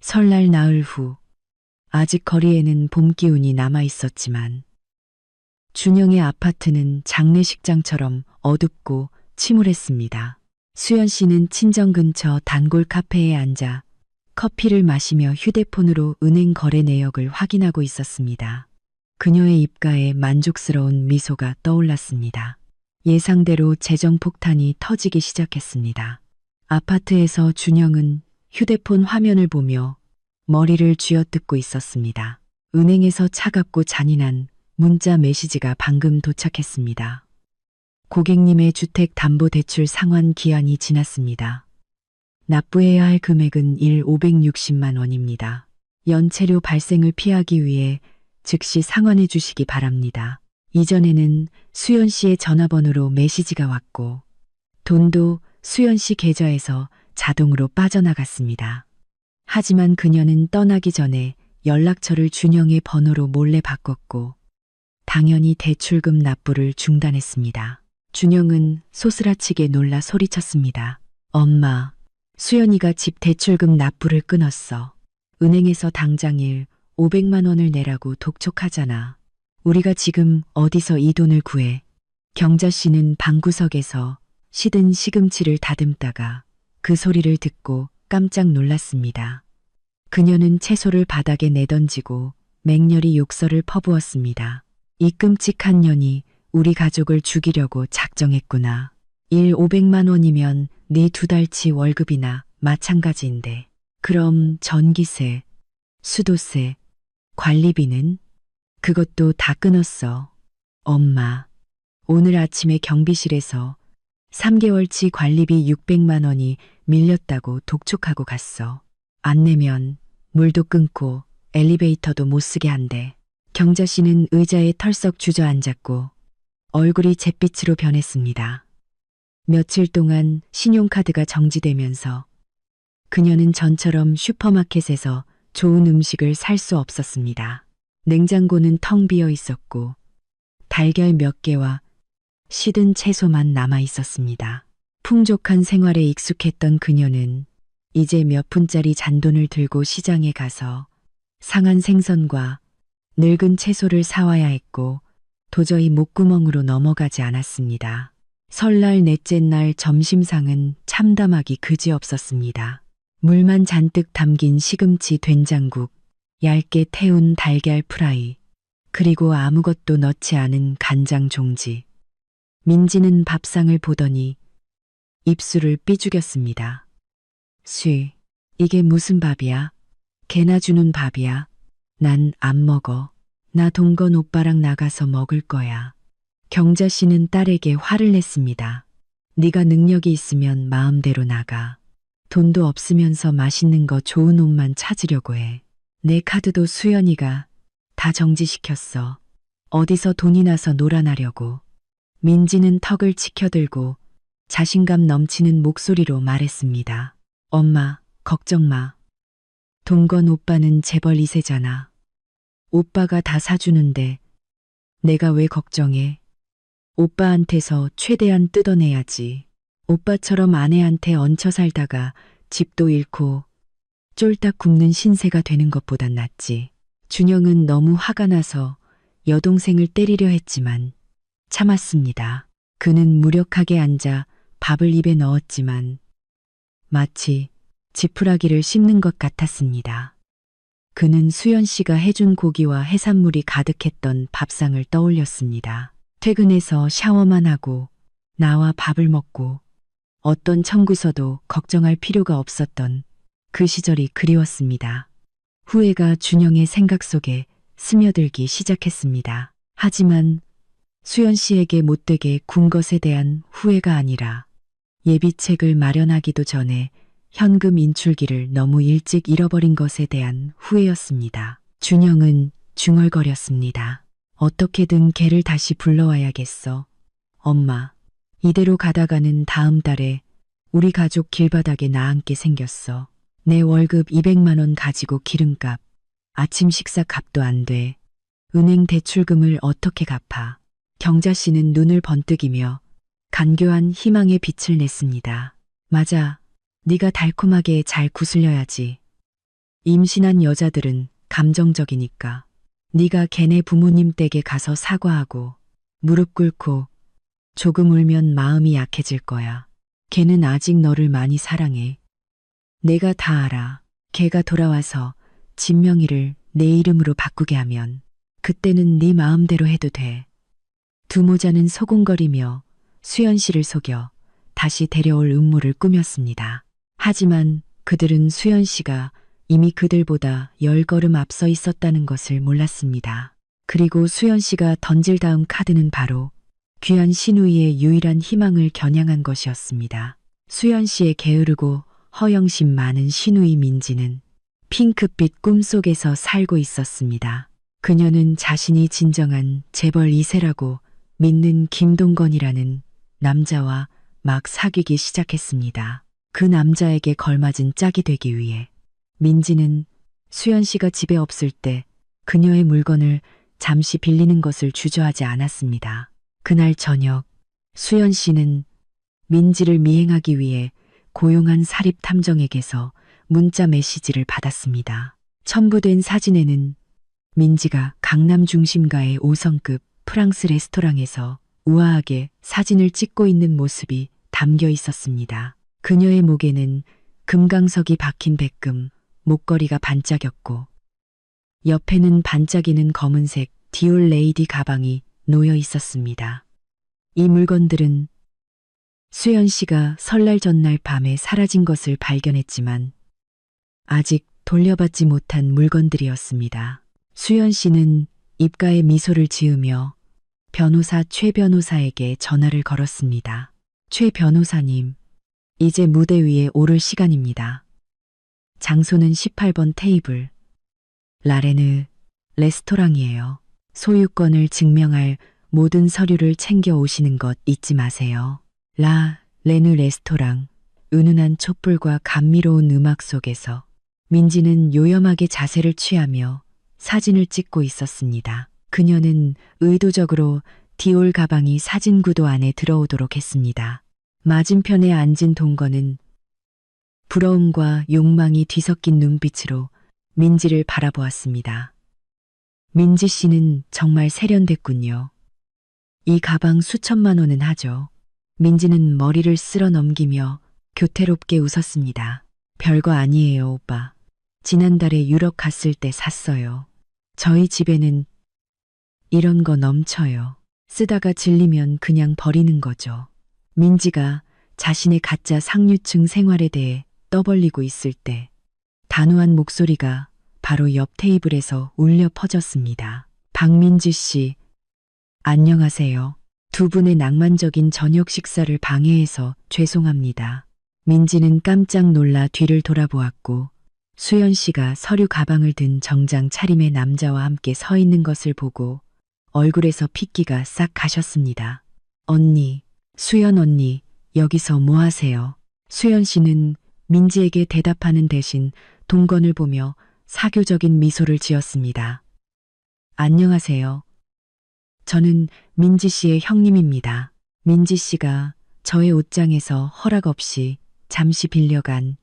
A: 설날 나흘 후 아직 거리에는 봄 기운이 남아 있었지만 준영의 아파트는 장례식장처럼 어둡고 침울했습니다. 수연 씨는 친정 근처 단골 카페에 앉아 커피를 마시며 휴대폰으로 은행 거래 내역을 확인하고 있었습니다. 그녀의 입가에 만족스러운 미소가 떠올랐습니다. 예상대로 재정폭탄이 터지기 시작했습니다. 아파트에서 준영은 휴대폰 화면을 보며 머리를 쥐어뜯고 있었습니다. 은행에서 차갑고 잔인한 문자 메시지가 방금 도착했습니다. 고객님의 주택담보대출 상환 기한이 지났습니다. 납부해야 할 금액은 560만 원입니다. 연체료 발생을 피하기 위해 즉시 상환해 주시기 바랍니다. 이전에는 수연 씨의 전화번호로 메시지가 왔고 돈도 수연 씨 계좌에서 자동으로 빠져나갔습니다. 하지만 그녀는 떠나기 전에 연락처를 준영의 번호로 몰래 바꿨고 당연히 대출금 납부를 중단했습니다. 준영은 소스라치게 놀라 소리쳤습니다. 엄마, 수연이가 집 대출금 납부를 끊었어. 은행에서 당장 500만 원을 내라고 독촉하잖아. 우리가 지금 어디서 이 돈을 구해? 경자 씨는 방구석에서 시든 시금치를 다듬다가 그 소리를 듣고 깜짝 놀랐습니다. 그녀는 채소를 바닥에 내던지고 맹렬히 욕설을 퍼부었습니다. 이 끔찍한 년이 우리 가족을 죽이려고 작정했구나. 500만 원이면 네 2달치 월급이나 마찬가지인데. 그럼 전기세, 수도세, 관리비는? 그것도 다 끊었어. 엄마, 오늘 아침에 경비실에서 3개월치 관리비 600만 원이 밀렸다고 독촉하고 갔어. 안 내면 물도 끊고 엘리베이터도 못 쓰게 한대. 경자 씨는 의자에 털썩 주저앉았고 얼굴이 잿빛으로 변했습니다. 며칠 동안 신용카드가 정지되면서 그녀는 전처럼 슈퍼마켓에서 좋은 음식을 살 수 없었습니다. 냉장고는 텅 비어 있었고 달걀 몇 개와 시든 채소만 남아 있었습니다. 풍족한 생활에 익숙했던 그녀는 이제 몇 푼짜리 잔돈을 들고 시장에 가서 상한 생선과 늙은 채소를 사와야 했고 도저히 목구멍으로 넘어가지 않았습니다. 설날 넷째 날 점심상은 참담하기 그지없었습니다. 물만 잔뜩 담긴 시금치 된장국, 얇게 태운 달걀 프라이, 그리고 아무것도 넣지 않은 간장 종지. 민지는 밥상을 보더니 입술을 삐죽였습니다. 이게 무슨 밥이야? 개나 주는 밥이야? 난 안 먹어. 나 동건 오빠랑 나가서 먹을 거야. 경자 씨는 딸에게 화를 냈습니다. 네가 능력이 있으면 마음대로 나가. 돈도 없으면서 맛있는 거 좋은 옷만 찾으려고 해. 내 카드도 수연이가 다 정지시켰어. 어디서 돈이 나서 놀아나려고. 민지는 턱을 치켜들고 자신감 넘치는 목소리로 말했습니다. 엄마, 걱정 마. 동건 오빠는 재벌 2세잖아. 오빠가 다 사주는데 내가 왜 걱정해? 오빠한테서 최대한 뜯어내야지. 오빠처럼 아내한테 얹혀 살다가 집도 잃고 쫄딱 굶는 신세가 되는 것보단 낫지. 준영은 너무 화가 나서 여동생을 때리려 했지만 참았습니다. 그는 무력하게 앉아 밥을 입에 넣었지만 마치 지푸라기를 씹는 것 같았습니다. 그는 수연 씨가 해준 고기와 해산물이 가득했던 밥상을 떠올렸습니다. 퇴근해서 샤워만 하고 나와 밥을 먹고 어떤 청구서도 걱정할 필요가 없었던 그 시절이 그리웠습니다. 후회가 준영의 생각 속에 스며들기 시작했습니다. 하지만 수연 씨에게 못되게 군 것에 대한 후회가 아니라 예비책을 마련하기도 전에 현금 인출기를 너무 일찍 잃어버린 것에 대한 후회였습니다. 준영은 중얼거렸습니다. 어떻게든 걔를 다시 불러와야겠어. 엄마, 이대로 가다가는 다음 달에 우리 가족 길바닥에 나앉게 생겼어. 내 월급 200만 원 가지고 기름값, 아침 식사 값도 안 돼. 은행 대출금을 어떻게 갚아. 경자 씨는 눈을 번뜩이며 간교한 희망의 빛을 냈습니다. 맞아. 네가 달콤하게 잘 구슬려야지. 임신한 여자들은 감정적이니까. 네가 걔네 부모님 댁에 가서 사과하고 무릎 꿇고 조금 울면 마음이 약해질 거야. 걔는 아직 너를 많이 사랑해. 내가 다 알아. 걔가 돌아와서 진명이를 내 이름으로 바꾸게 하면 그때는 네 마음대로 해도 돼. 두 모자는 소곤거리며 수연 씨를 속여 다시 데려올 음모를 꾸몄습니다. 하지만 그들은 수연 씨가 이미 그들보다 10걸음 앞서 있었다는 것을 몰랐습니다. 그리고 수연 씨가 던질 다음 카드는 바로 귀한 신우이의 유일한 희망을 겨냥한 것이었습니다. 수연 씨의 게으르고 허영심 많은 신우이 민지는 핑크빛 꿈속에서 살고 있었습니다. 그녀는 자신이 진정한 재벌 2세라고 믿는 김동건이라는 남자와 막 사귀기 시작했습니다. 그 남자에게 걸맞은 짝이 되기 위해 민지는 수연 씨가 집에 없을 때 그녀의 물건을 잠시 빌리는 것을 주저하지 않았습니다. 그날 저녁 수연 씨는 민지를 미행하기 위해 고용한 사립 탐정에게서 문자 메시지를 받았습니다. 첨부된 사진에는 민지가 강남 중심가의 5성급 프랑스 레스토랑에서 우아하게 사진을 찍고 있는 모습이 담겨 있었습니다. 그녀의 목에는 금강석이 박힌 백금 목걸이가 반짝였고 옆에는 반짝이는 검은색 디올 레이디 가방이 놓여 있었습니다. 이 물건들은 수연 씨가 설날 전날 밤에 사라진 것을 발견했지만 아직 돌려받지 못한 물건들이었습니다. 수연 씨는 입가에 미소를 지으며 변호사 최 변호사에게 전화를 걸었습니다. 최 변호사님, 이제 무대 위에 오를 시간입니다. 장소는 18번 테이블. 라레느 레스토랑이에요. 소유권을 증명할 모든 서류를 챙겨 오시는 것 잊지 마세요. 레느 레스토랑. 은은한 촛불과 감미로운 음악 속에서 민지는 요염하게 자세를 취하며 사진을 찍고 있었습니다. 그녀는 의도적으로 디올 가방이 사진 구도 안에 들어오도록 했습니다. 맞은편에 앉은 동거는 부러움과 욕망이 뒤섞인 눈빛으로 민지를 바라보았습니다. 민지 씨는 정말 세련됐군요. 이 가방 수천만 원은 하죠. 민지는 머리를 쓸어 넘기며 교태롭게 웃었습니다. 별거 아니에요, 오빠. 지난달에 유럽 갔을 때 샀어요. 저희 집에는 이런 거 넘쳐요. 쓰다가 질리면 그냥 버리는 거죠. 민지가 자신의 가짜 상류층 생활에 대해 떠벌리고 있을 때 단호한 목소리가 바로 옆 테이블에서 울려 퍼졌습니다. 박민지 씨, 안녕하세요. 두 분의 낭만적인 저녁 식사를 방해해서 죄송합니다. 민지는 깜짝 놀라 뒤를 돌아보았고 수연 씨가 서류 가방을 든 정장 차림의 남자와 함께 서 있는 것을 보고 얼굴에서 핏기가 싹 가셨습니다. 언니, 수연 언니, 여기서 뭐 하세요? 수연 씨는 민지에게 대답하는 대신 동건을 보며 사교적인 미소를 지었습니다. 안녕하세요. 저는 민지 씨의 형님입니다. 민지 씨가 저의 옷장에서 허락 없이 잠시 빌려간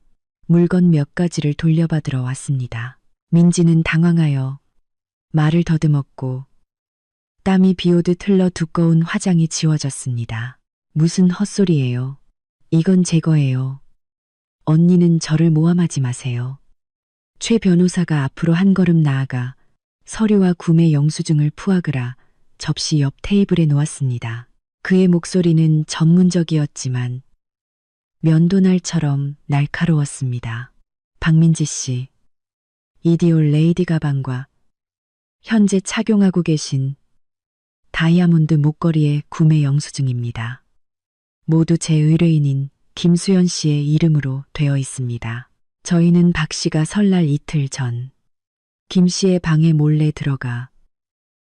A: 물건 몇 가지를 돌려받으러 왔습니다. 민지는 당황하여 말을 더듬었고 땀이 비오듯 흘러 두꺼운 화장이 지워졌습니다. 무슨 헛소리예요. 이건 제 거예요. 언니는 저를 모함하지 마세요. 최 변호사가 앞으로 한 걸음 나아가 서류와 구매 영수증을 푸아그라 접시 옆 테이블에 놓았습니다. 그의 목소리는 전문적이었지만 면도날처럼 날카로웠습니다. 박민지 씨, 이디올 레이디 가방과 현재 착용하고 계신 다이아몬드 목걸이의 구매 영수증입니다. 모두 제 의뢰인인 김수연 씨의 이름으로 되어 있습니다. 저희는 박 씨가 설날 이틀 전 김 씨의 방에 몰래 들어가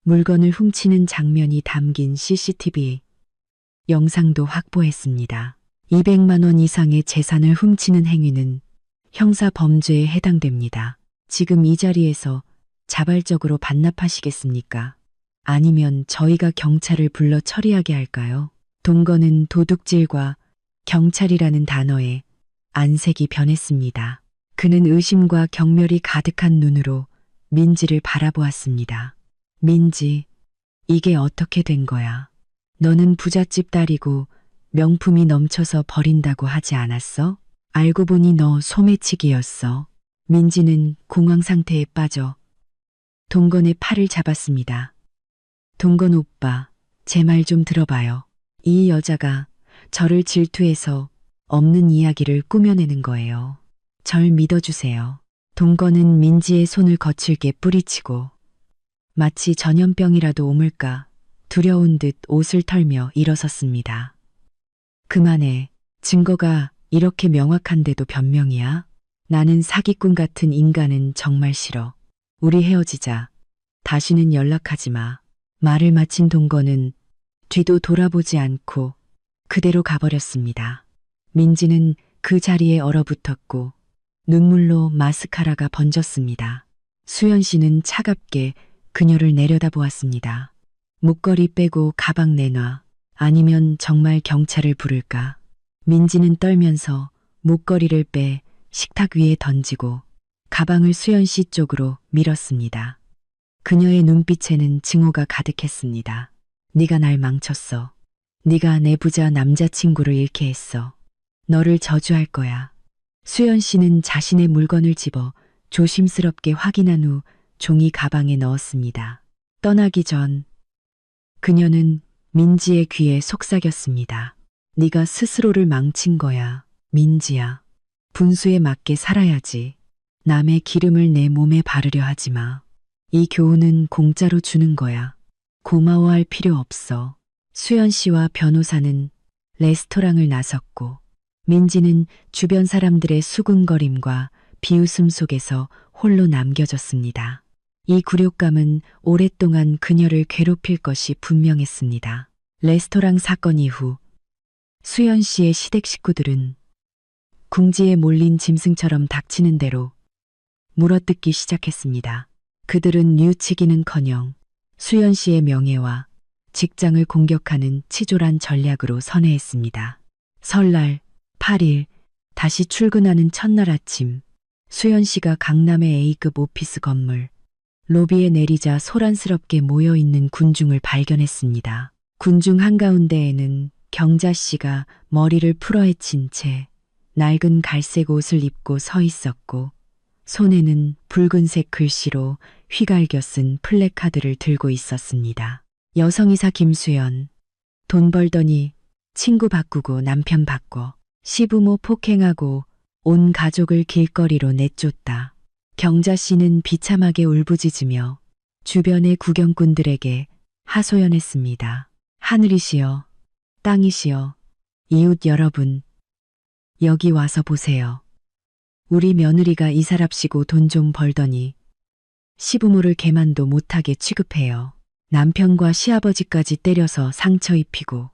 A: 물건을 훔치는 장면이 담긴 CCTV 영상도 확보했습니다. 200만 원 이상의 재산을 훔치는 행위는 형사 범죄에 해당됩니다. 지금 이 자리에서 자발적으로 반납하시겠습니까? 아니면 저희가 경찰을 불러 처리하게 할까요? 동거는 도둑질과 경찰이라는 단어에 안색이 변했습니다. 그는 의심과 경멸이 가득한 눈으로 민지를 바라보았습니다. 민지, 이게 어떻게 된 거야? 너는 부잣집 딸이고 명품이 넘쳐서 버린다고 하지 않았어? 알고 보니 너 소매치기였어. 민지는 공황 상태에 빠져 동건의 팔을 잡았습니다. 동건 오빠, 제 말 좀 들어봐요. 이 여자가 저를 질투해서 없는 이야기를 꾸며내는 거예요. 절 믿어주세요. 동건은 민지의 손을 거칠게 뿌리치고 마치 전염병이라도 옮을까 두려운 듯 옷을 털며 일어섰습니다. 그만해. 증거가 이렇게 명확한데도 변명이야? 나는 사기꾼 같은 인간은 정말 싫어. 우리 헤어지자. 다시는 연락하지 마. 말을 마친 동건은 뒤도 돌아보지 않고 그대로 가버렸습니다. 민지는 그 자리에 얼어붙었고 눈물로 마스카라가 번졌습니다. 수연 씨는 차갑게 그녀를 내려다보았습니다. 목걸이 빼고 가방 내놔. 아니면 정말 경찰을 부를까? 민지는 떨면서 목걸이를 빼 식탁 위에 던지고 가방을 수연 씨 쪽으로 밀었습니다. 그녀의 눈빛에는 증오가 가득했습니다. 네가 날 망쳤어. 네가 내 부자 남자친구를 잃게 했어. 너를 저주할 거야. 수연 씨는 자신의 물건을 집어 조심스럽게 확인한 후 종이 가방에 넣었습니다. 떠나기 전 그녀는 민지의 귀에 속삭였습니다. 네가 스스로를 망친 거야, 민지야. 분수에 맞게 살아야지. 남의 기름을 내 몸에 바르려 하지 마. 이 교훈은 공짜로 주는 거야. 고마워할 필요 없어. 수연 씨와 변호사는 레스토랑을 나섰고 민지는 주변 사람들의 수군거림과 비웃음 속에서 홀로 남겨졌습니다. 이 굴욕감은 오랫동안 그녀를 괴롭힐 것이 분명했습니다. 레스토랑 사건 이후 수연 씨의 시댁 식구들은 궁지에 몰린 짐승처럼 닥치는 대로 물어뜯기 시작했습니다. 그들은 뉘우치기는커녕 수연 씨의 명예와 직장을 공격하는 치졸한 전략으로 선회했습니다. 설날 8일 다시 출근하는 첫날 아침, 수연 씨가 강남의 A급 오피스 건물 로비에 내리자 소란스럽게 모여있는 군중을 발견했습니다. 군중 한가운데에는 경자 씨가 머리를 풀어헤친 채 낡은 갈색 옷을 입고 서 있었고, 손에는 붉은색 글씨로 휘갈겨 쓴 플래카드를 들고 있었습니다. 여성이사 김수연, 돈 벌더니 친구 바꾸고 남편 바꿔, 시부모 폭행하고 온 가족을 길거리로 내쫓다. 경자 씨는 비참하게 울부짖으며 주변의 구경꾼들에게 하소연했습니다. 하늘이시여, 땅이시여, 이웃 여러분, 여기 와서 보세요. 우리 며느리가 이사랍시고 돈 좀 벌더니 시부모를 개만도 못하게 취급해요. 남편과 시아버지까지 때려서 상처 입히고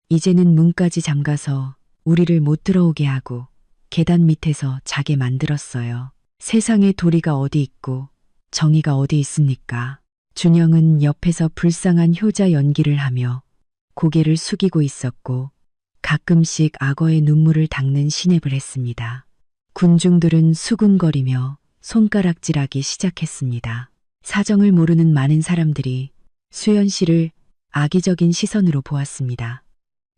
A: 이제는 문까지 잠가서 우리를 못 들어오게 하고 계단 밑에서 자게 만들었어요. 세상에 도리가 어디 있고 정의가 어디 있습니까? 준영은 옆에서 불쌍한 효자 연기를 하며 고개를 숙이고 있었고 가끔씩 악어의 눈물을 닦는 시냅을 했습니다. 군중들은 수군거리며 손가락질하기 시작했습니다. 사정을 모르는 많은 사람들이 수연 씨를 악의적인 시선으로 보았습니다.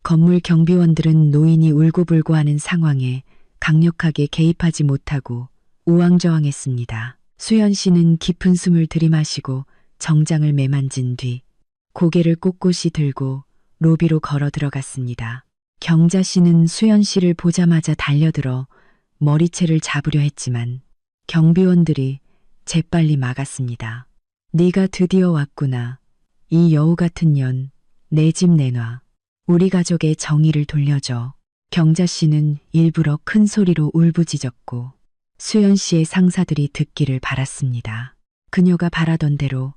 A: 건물 경비원들은 노인이 울고불고 하는 상황에 강력하게 개입하지 못하고 우왕좌왕했습니다. 수연 씨는 깊은 숨을 들이마시고 정장을 매만진 뒤 고개를 꼿꼿이 들고 로비로 걸어 들어갔습니다. 경자 씨는 수연 씨를 보자마자 달려들어 머리채를 잡으려 했지만 경비원들이 재빨리 막았습니다. 네가 드디어 왔구나. 이 여우 같은 년, 내 집 내놔. 우리 가족의 정의를 돌려줘. 경자 씨는 일부러 큰 소리로 울부짖었고 수연 씨의 상사들이 듣기를 바랐습니다. 그녀가 바라던 대로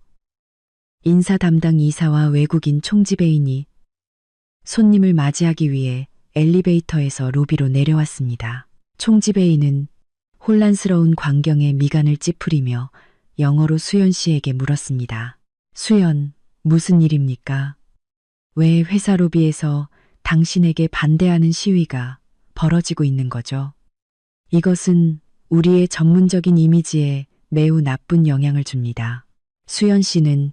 A: 인사 담당 이사와 외국인 총지배인이 손님을 맞이하기 위해 엘리베이터에서 로비로 내려왔습니다. 총지배인은 혼란스러운 광경에 미간을 찌푸리며 영어로 수연 씨에게 물었습니다. 수연, 무슨 일입니까? 왜 회사 로비에서 당신에게 반대하는 시위가 벌어지고 있는 거죠? 이것은 우리의 전문적인 이미지에 매우 나쁜 영향을 줍니다. 수연 씨는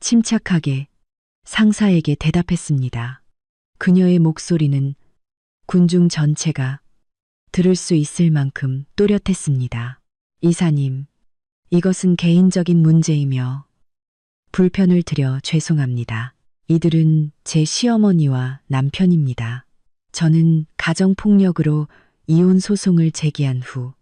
A: 침착하게 상사에게 대답했습니다. 그녀의 목소리는 군중 전체가 들을 수 있을 만큼 또렷했습니다. 이사님, 이것은 개인적인 문제이며 불편을 드려 죄송합니다. 이들은 제 시어머니와 남편입니다. 저는 가정폭력으로 이혼 소송을 제기한 후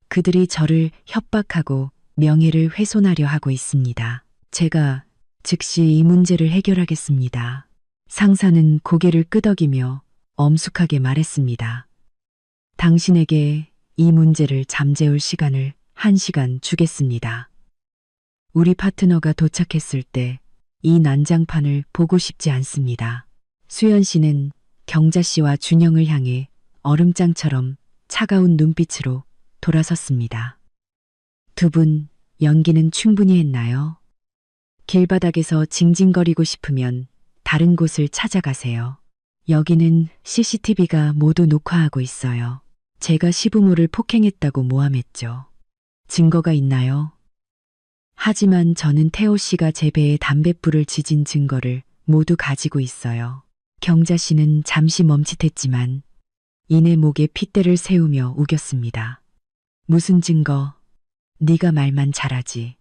A: 그들이 저를 협박하고 명예를 훼손하려 하고 있습니다. 제가 즉시 이 문제를 해결하겠습니다. 상사는 고개를 끄덕이며 엄숙하게 말했습니다. 당신에게 이 문제를 잠재울 시간을 1시간 주겠습니다. 우리 파트너가 도착했을 때 이 난장판을 보고 싶지 않습니다. 수연 씨는 경자 씨와 준영을 향해 얼음장처럼 차가운 눈빛으로 돌아섰습니다. 두 분 연기는 충분히 했나요? 길바닥에서 징징거리고 싶으면 다른 곳을 찾아가세요. 여기는 CCTV가 모두 녹화하고 있어요. 제가 시부모를 폭행했다고 모함했죠. 증거가 있나요? 하지만 저는 태호 씨가 제 배에 담뱃불을 지진 증거를 모두 가지고 있어요. 경자 씨는 잠시 멈칫했지만 이내 목에 핏대를 세우며 우겼습니다. 무슨 증거? 네가 말만 잘하지.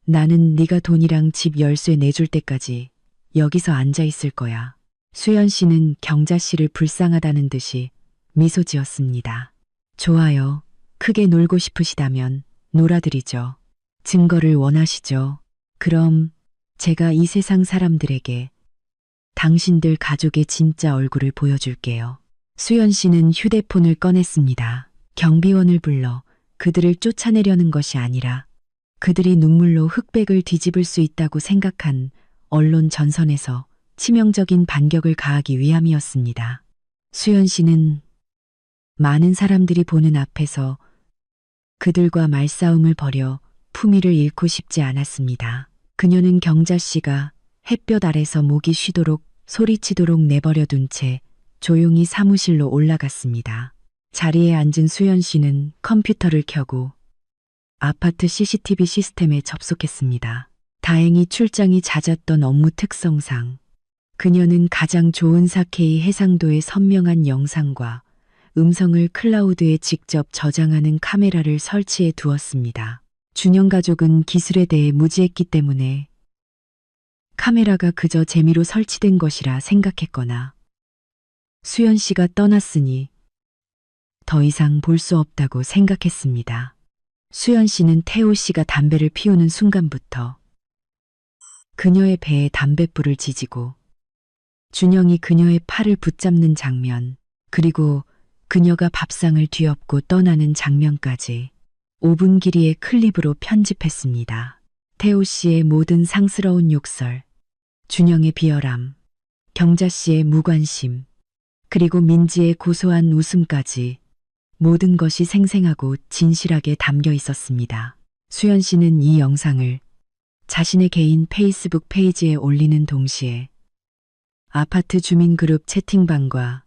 A: 나는 네가 돈이랑 집 열쇠 내줄 때까지 여기서 앉아 있을 거야. 수연 씨는 경자 씨를 불쌍하다는 듯이 미소 지었습니다. 좋아요. 크게 놀고 싶으시다면 놀아드리죠. 증거를 원하시죠? 그럼 제가 이 세상 사람들에게 당신들 가족의 진짜 얼굴을 보여줄게요. 수연 씨는 휴대폰을 꺼냈습니다. 경비원을 불러 그들을 쫓아내려는 것이 아니라 그들이 눈물로 흑백을 뒤집을 수 있다고 생각한 언론 전선에서 치명적인 반격을 가하기 위함이었습니다. 수연 씨는 많은 사람들이 보는 앞에서 그들과 말싸움을 벌여 품위를 잃고 싶지 않았습니다. 그녀는 경자 씨가 햇볕 아래서 목이 쉬도록 소리치도록 내버려둔 채 조용히 사무실로 올라갔습니다. 자리에 앉은 수연 씨는 컴퓨터를 켜고 아파트 CCTV 시스템에 접속했습니다. 다행히 출장이 잦았던 업무 특성상 그녀는 가장 좋은 4K 해상도의 선명한 영상과 음성을 클라우드에 직접 저장하는 카메라를 설치해 두었습니다. 준영 가족은 기술에 대해 무지했기 때문에 카메라가 그저 재미로 설치된 것이라 생각했거나 수연 씨가 떠났으니 더 이상 볼 수 없다고 생각했습니다. 수연 씨는 태호 씨가 담배를 피우는 순간부터 그녀의 배에 담뱃불을 지지고 준영이 그녀의 팔을 붙잡는 장면, 그리고 그녀가 밥상을 뒤엎고 떠나는 장면까지 5분 길이의 클립으로 편집했습니다. 태호 씨의 모든 상스러운 욕설, 준영의 비열함, 경자 씨의 무관심, 그리고 민지의 고소한 웃음까지 모든 것이 생생하고 진실하게 담겨 있었습니다. 수연 씨는 이 영상을 자신의 개인 페이스북 페이지에 올리는 동시에 아파트 주민그룹 채팅방과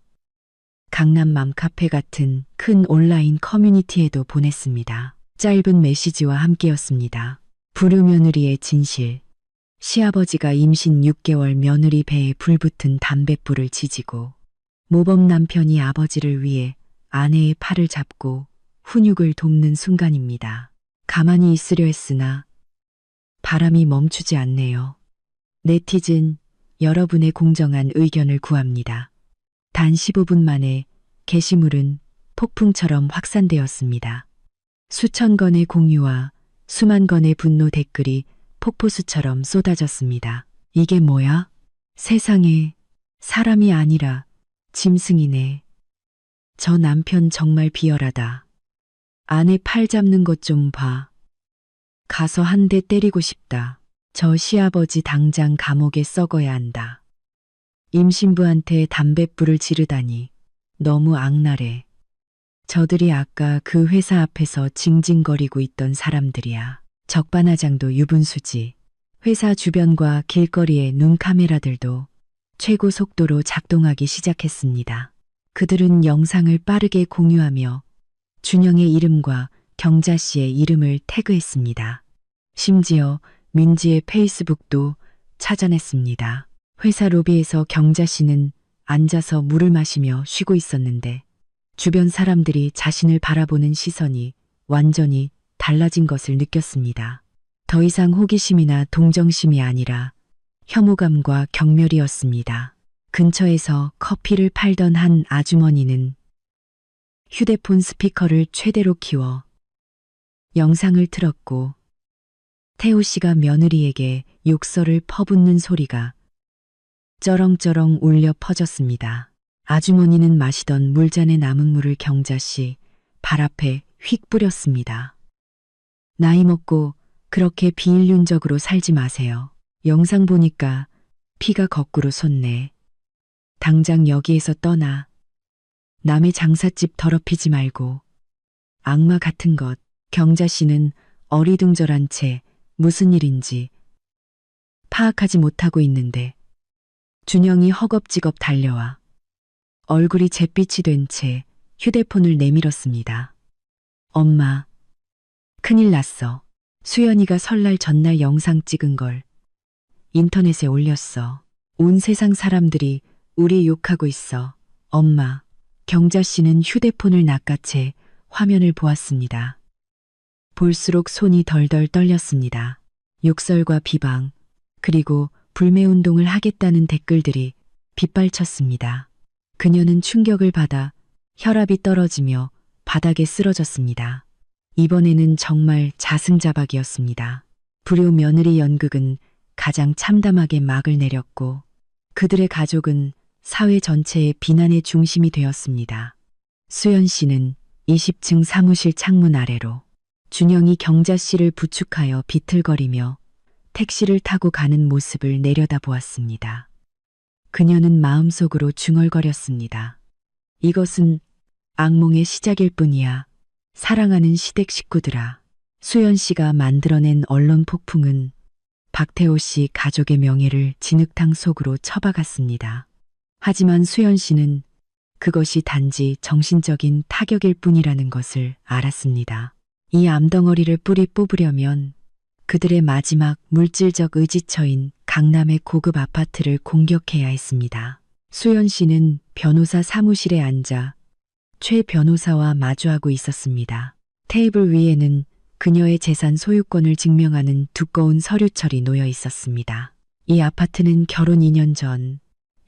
A: 강남 맘카페 같은 큰 온라인 커뮤니티에도 보냈습니다. 짧은 메시지와 함께였습니다. 불효 며느리의 진실. 시아버지가 임신 6개월 며느리 배에 불붙은 담뱃불을 지지고 모범 남편이 아버지를 위해 아내의 팔을 잡고 훈육을 돕는 순간입니다. 가만히 있으려 했으나 바람이 멈추지 않네요. 네티즌 여러분의 공정한 의견을 구합니다. 단 15분 만에 게시물은 폭풍처럼 확산되었습니다. 수천 건의 공유와 수만 건의 분노 댓글이 폭포수처럼 쏟아졌습니다. 이게 뭐야? 세상에 사람이 아니라 짐승이네. 저 남편 정말 비열하다. 아내 팔 잡는 것 좀 봐. 가서 한 대 때리고 싶다. 저 시아버지 당장 감옥에 썩어야 한다. 임신부한테 담뱃불을 지르다니 너무 악랄해. 저들이 아까 그 회사 앞에서 징징거리고 있던 사람들이야. 적반하장도 유분수지. 회사 주변과 길거리의 눈카메라들도 최고 속도로 작동하기 시작했습니다. 그들은 영상을 빠르게 공유하며 준영의 이름과 경자 씨의 이름을 태그했습니다. 심지어 민지의 페이스북도 찾아냈습니다. 회사 로비에서 경자 씨는 앉아서 물을 마시며 쉬고 있었는데 주변 사람들이 자신을 바라보는 시선이 완전히 달라진 것을 느꼈습니다. 더 이상 호기심이나 동정심이 아니라 혐오감과 경멸이었습니다. 근처에서 커피를 팔던 한 아주머니는 휴대폰 스피커를 최대로 키워 영상을 틀었고 태호 씨가 며느리에게 욕설을 퍼붓는 소리가 쩌렁쩌렁 울려 퍼졌습니다. 아주머니는 마시던 물잔에 남은 물을 경자 씨 발 앞에 휙 뿌렸습니다. 나이 먹고 그렇게 비인륜적으로 살지 마세요. 영상 보니까 피가 거꾸로 솟네. 당장 여기에서 떠나. 남의 장삿집 더럽히지 말고. 악마 같은 것. 경자 씨는 어리둥절한 채 무슨 일인지 파악하지 못하고 있는데 준영이 허겁지겁 달려와 얼굴이 잿빛이 된 채 휴대폰을 내밀었습니다. 엄마, 큰일 났어. 수연이가 설날 전날 영상 찍은 걸 인터넷에 올렸어. 온 세상 사람들이 우리 욕하고 있어. 엄마, 경자 씨는 휴대폰을 낚아채 화면을 보았습니다. 볼수록 손이 덜덜 떨렸습니다. 욕설과 비방, 그리고 불매운동을 하겠다는 댓글들이 빗발쳤습니다. 그녀는 충격을 받아 혈압이 떨어지며 바닥에 쓰러졌습니다. 이번에는 정말 자승자박이었습니다. 불효 며느리 연극은 가장 참담하게 막을 내렸고 그들의 가족은 사회 전체의 비난의 중심이 되었습니다. 수연 씨는 20층 사무실 창문 아래로 준영이 경자 씨를 부축하여 비틀거리며 택시를 타고 가는 모습을 내려다보았습니다. 그녀는 마음속으로 중얼거렸습니다. 이것은 악몽의 시작일 뿐이야. 사랑하는 시댁 식구들아. 수연 씨가 만들어낸 언론 폭풍은 박태호 씨 가족의 명예를 진흙탕 속으로 처박았습니다. 하지만 수연 씨는 그것이 단지 정신적인 타격일 뿐이라는 것을 알았습니다. 이 암덩어리를 뿌리 뽑으려면 그들의 마지막 물질적 의지처인 강남의 고급 아파트를 공격해야 했습니다. 수연 씨는 변호사 사무실에 앉아 최 변호사와 마주하고 있었습니다. 테이블 위에는 그녀의 재산 소유권을 증명하는 두꺼운 서류철이 놓여 있었습니다. 이 아파트는 결혼 2년 전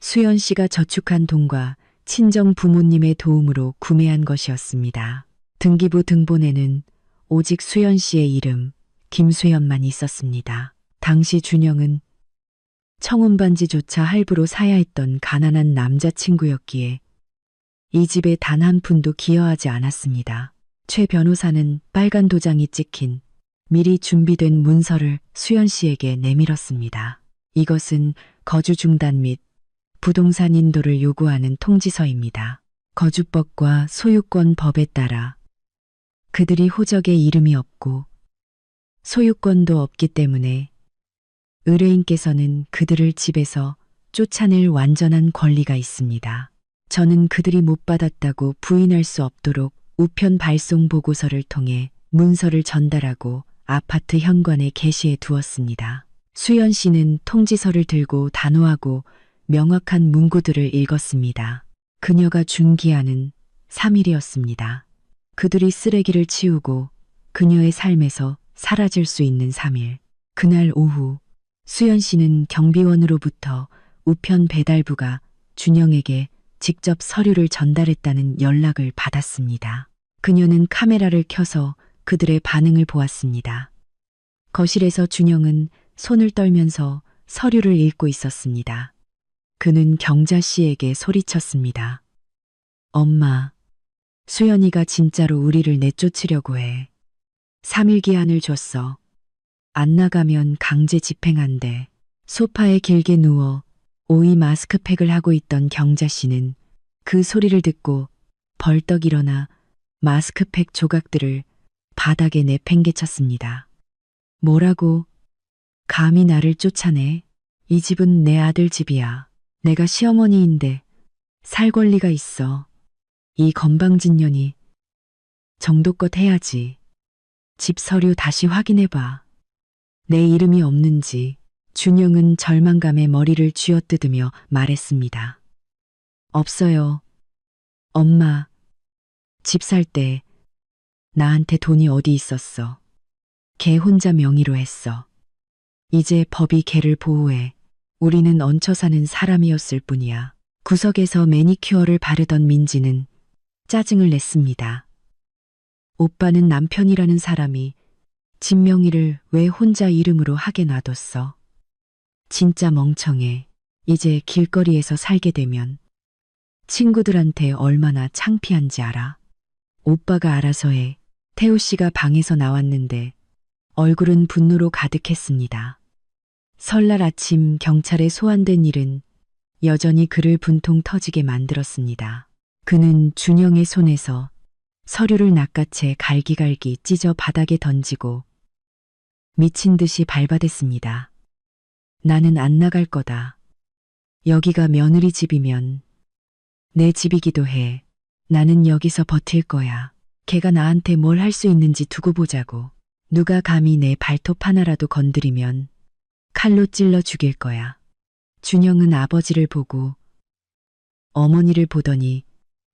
A: 수연 씨가 저축한 돈과 친정 부모님의 도움으로 구매한 것이었습니다. 등기부 등본에는 오직 수연 씨의 이름 김수연만 있었습니다. 당시 준영은 청운반지조차 할부로 사야 했던 가난한 남자친구였기에 이 집에 단 한 푼도 기여하지 않았습니다. 최 변호사는 빨간 도장이 찍힌 미리 준비된 문서를 수연 씨에게 내밀었습니다. 이것은 거주 중단 및 부동산 인도를 요구하는 통지서입니다. 거주법과 소유권법에 따라 그들이 호적에 이름이 없고 소유권도 없기 때문에 의뢰인께서는 그들을 집에서 쫓아낼 완전한 권리가 있습니다. 저는 그들이 못 받았다고 부인할 수 없도록 우편 발송 보고서를 통해 문서를 전달하고 아파트 현관에 게시해 두었습니다. 수연 씨는 통지서를 들고 단호하고 명확한 문구들을 읽었습니다. 그녀가 준 기한은 3일이었습니다. 그들이 쓰레기를 치우고 그녀의 삶에서 사라질 수 있는 3일. 그날 오후 수연 씨는 경비원으로부터 우편 배달부가 준영에게 직접 서류를 전달했다는 연락을 받았습니다. 그녀는 카메라를 켜서 그들의 반응을 보았습니다. 거실에서 준영은 손을 떨면서 서류를 읽고 있었습니다. 그는 경자 씨에게 소리쳤습니다. 엄마, 수연이가 진짜로 우리를 내쫓으려고 해. 3일 기한을 줬어. 안 나가면 강제 집행한대. 소파에 길게 누워 오이 마스크팩을 하고 있던 경자 씨는 그 소리를 듣고 벌떡 일어나 마스크팩 조각들을 바닥에 내팽개쳤습니다. 뭐라고? 감히 나를 쫓아내? 이 집은 내 아들 집이야. 내가 시어머니인데 살 권리가 있어. 이 건방진년이 정도껏 해야지. 집 서류 다시 확인해봐. 내 이름이 없는지. 준영은 절망감에 머리를 쥐어뜯으며 말했습니다. 없어요. 엄마, 집 살 때 나한테 돈이 어디 있었어. 걔 혼자 명의로 했어. 이제 법이 걔를 보호해. 우리는 얹혀 사는 사람이었을 뿐이야. 구석에서 매니큐어를 바르던 민지는 짜증을 냈습니다. 오빠는 남편이라는 사람이 집 명의를 왜 혼자 이름으로 하게 놔뒀어. 진짜 멍청해. 이제 길거리에서 살게 되면 친구들한테 얼마나 창피한지 알아? 오빠가 알아서 해. 태호 씨가 방에서 나왔는데 얼굴은 분노로 가득했습니다. 설날 아침 경찰에 소환된 일은 여전히 그를 분통 터지게 만들었습니다. 그는 준영의 손에서 서류를 낚아채 갈기갈기 찢어 바닥에 던지고 미친 듯이 발바댔습니다. 나는 안 나갈 거다. 여기가 며느리 집이면 내 집이기도 해. 나는 여기서 버틸 거야. 걔가 나한테 뭘 할 수 있는지 두고 보자고. 누가 감히 내 발톱 하나라도 건드리면 칼로 찔러 죽일 거야. 준영은 아버지를 보고 어머니를 보더니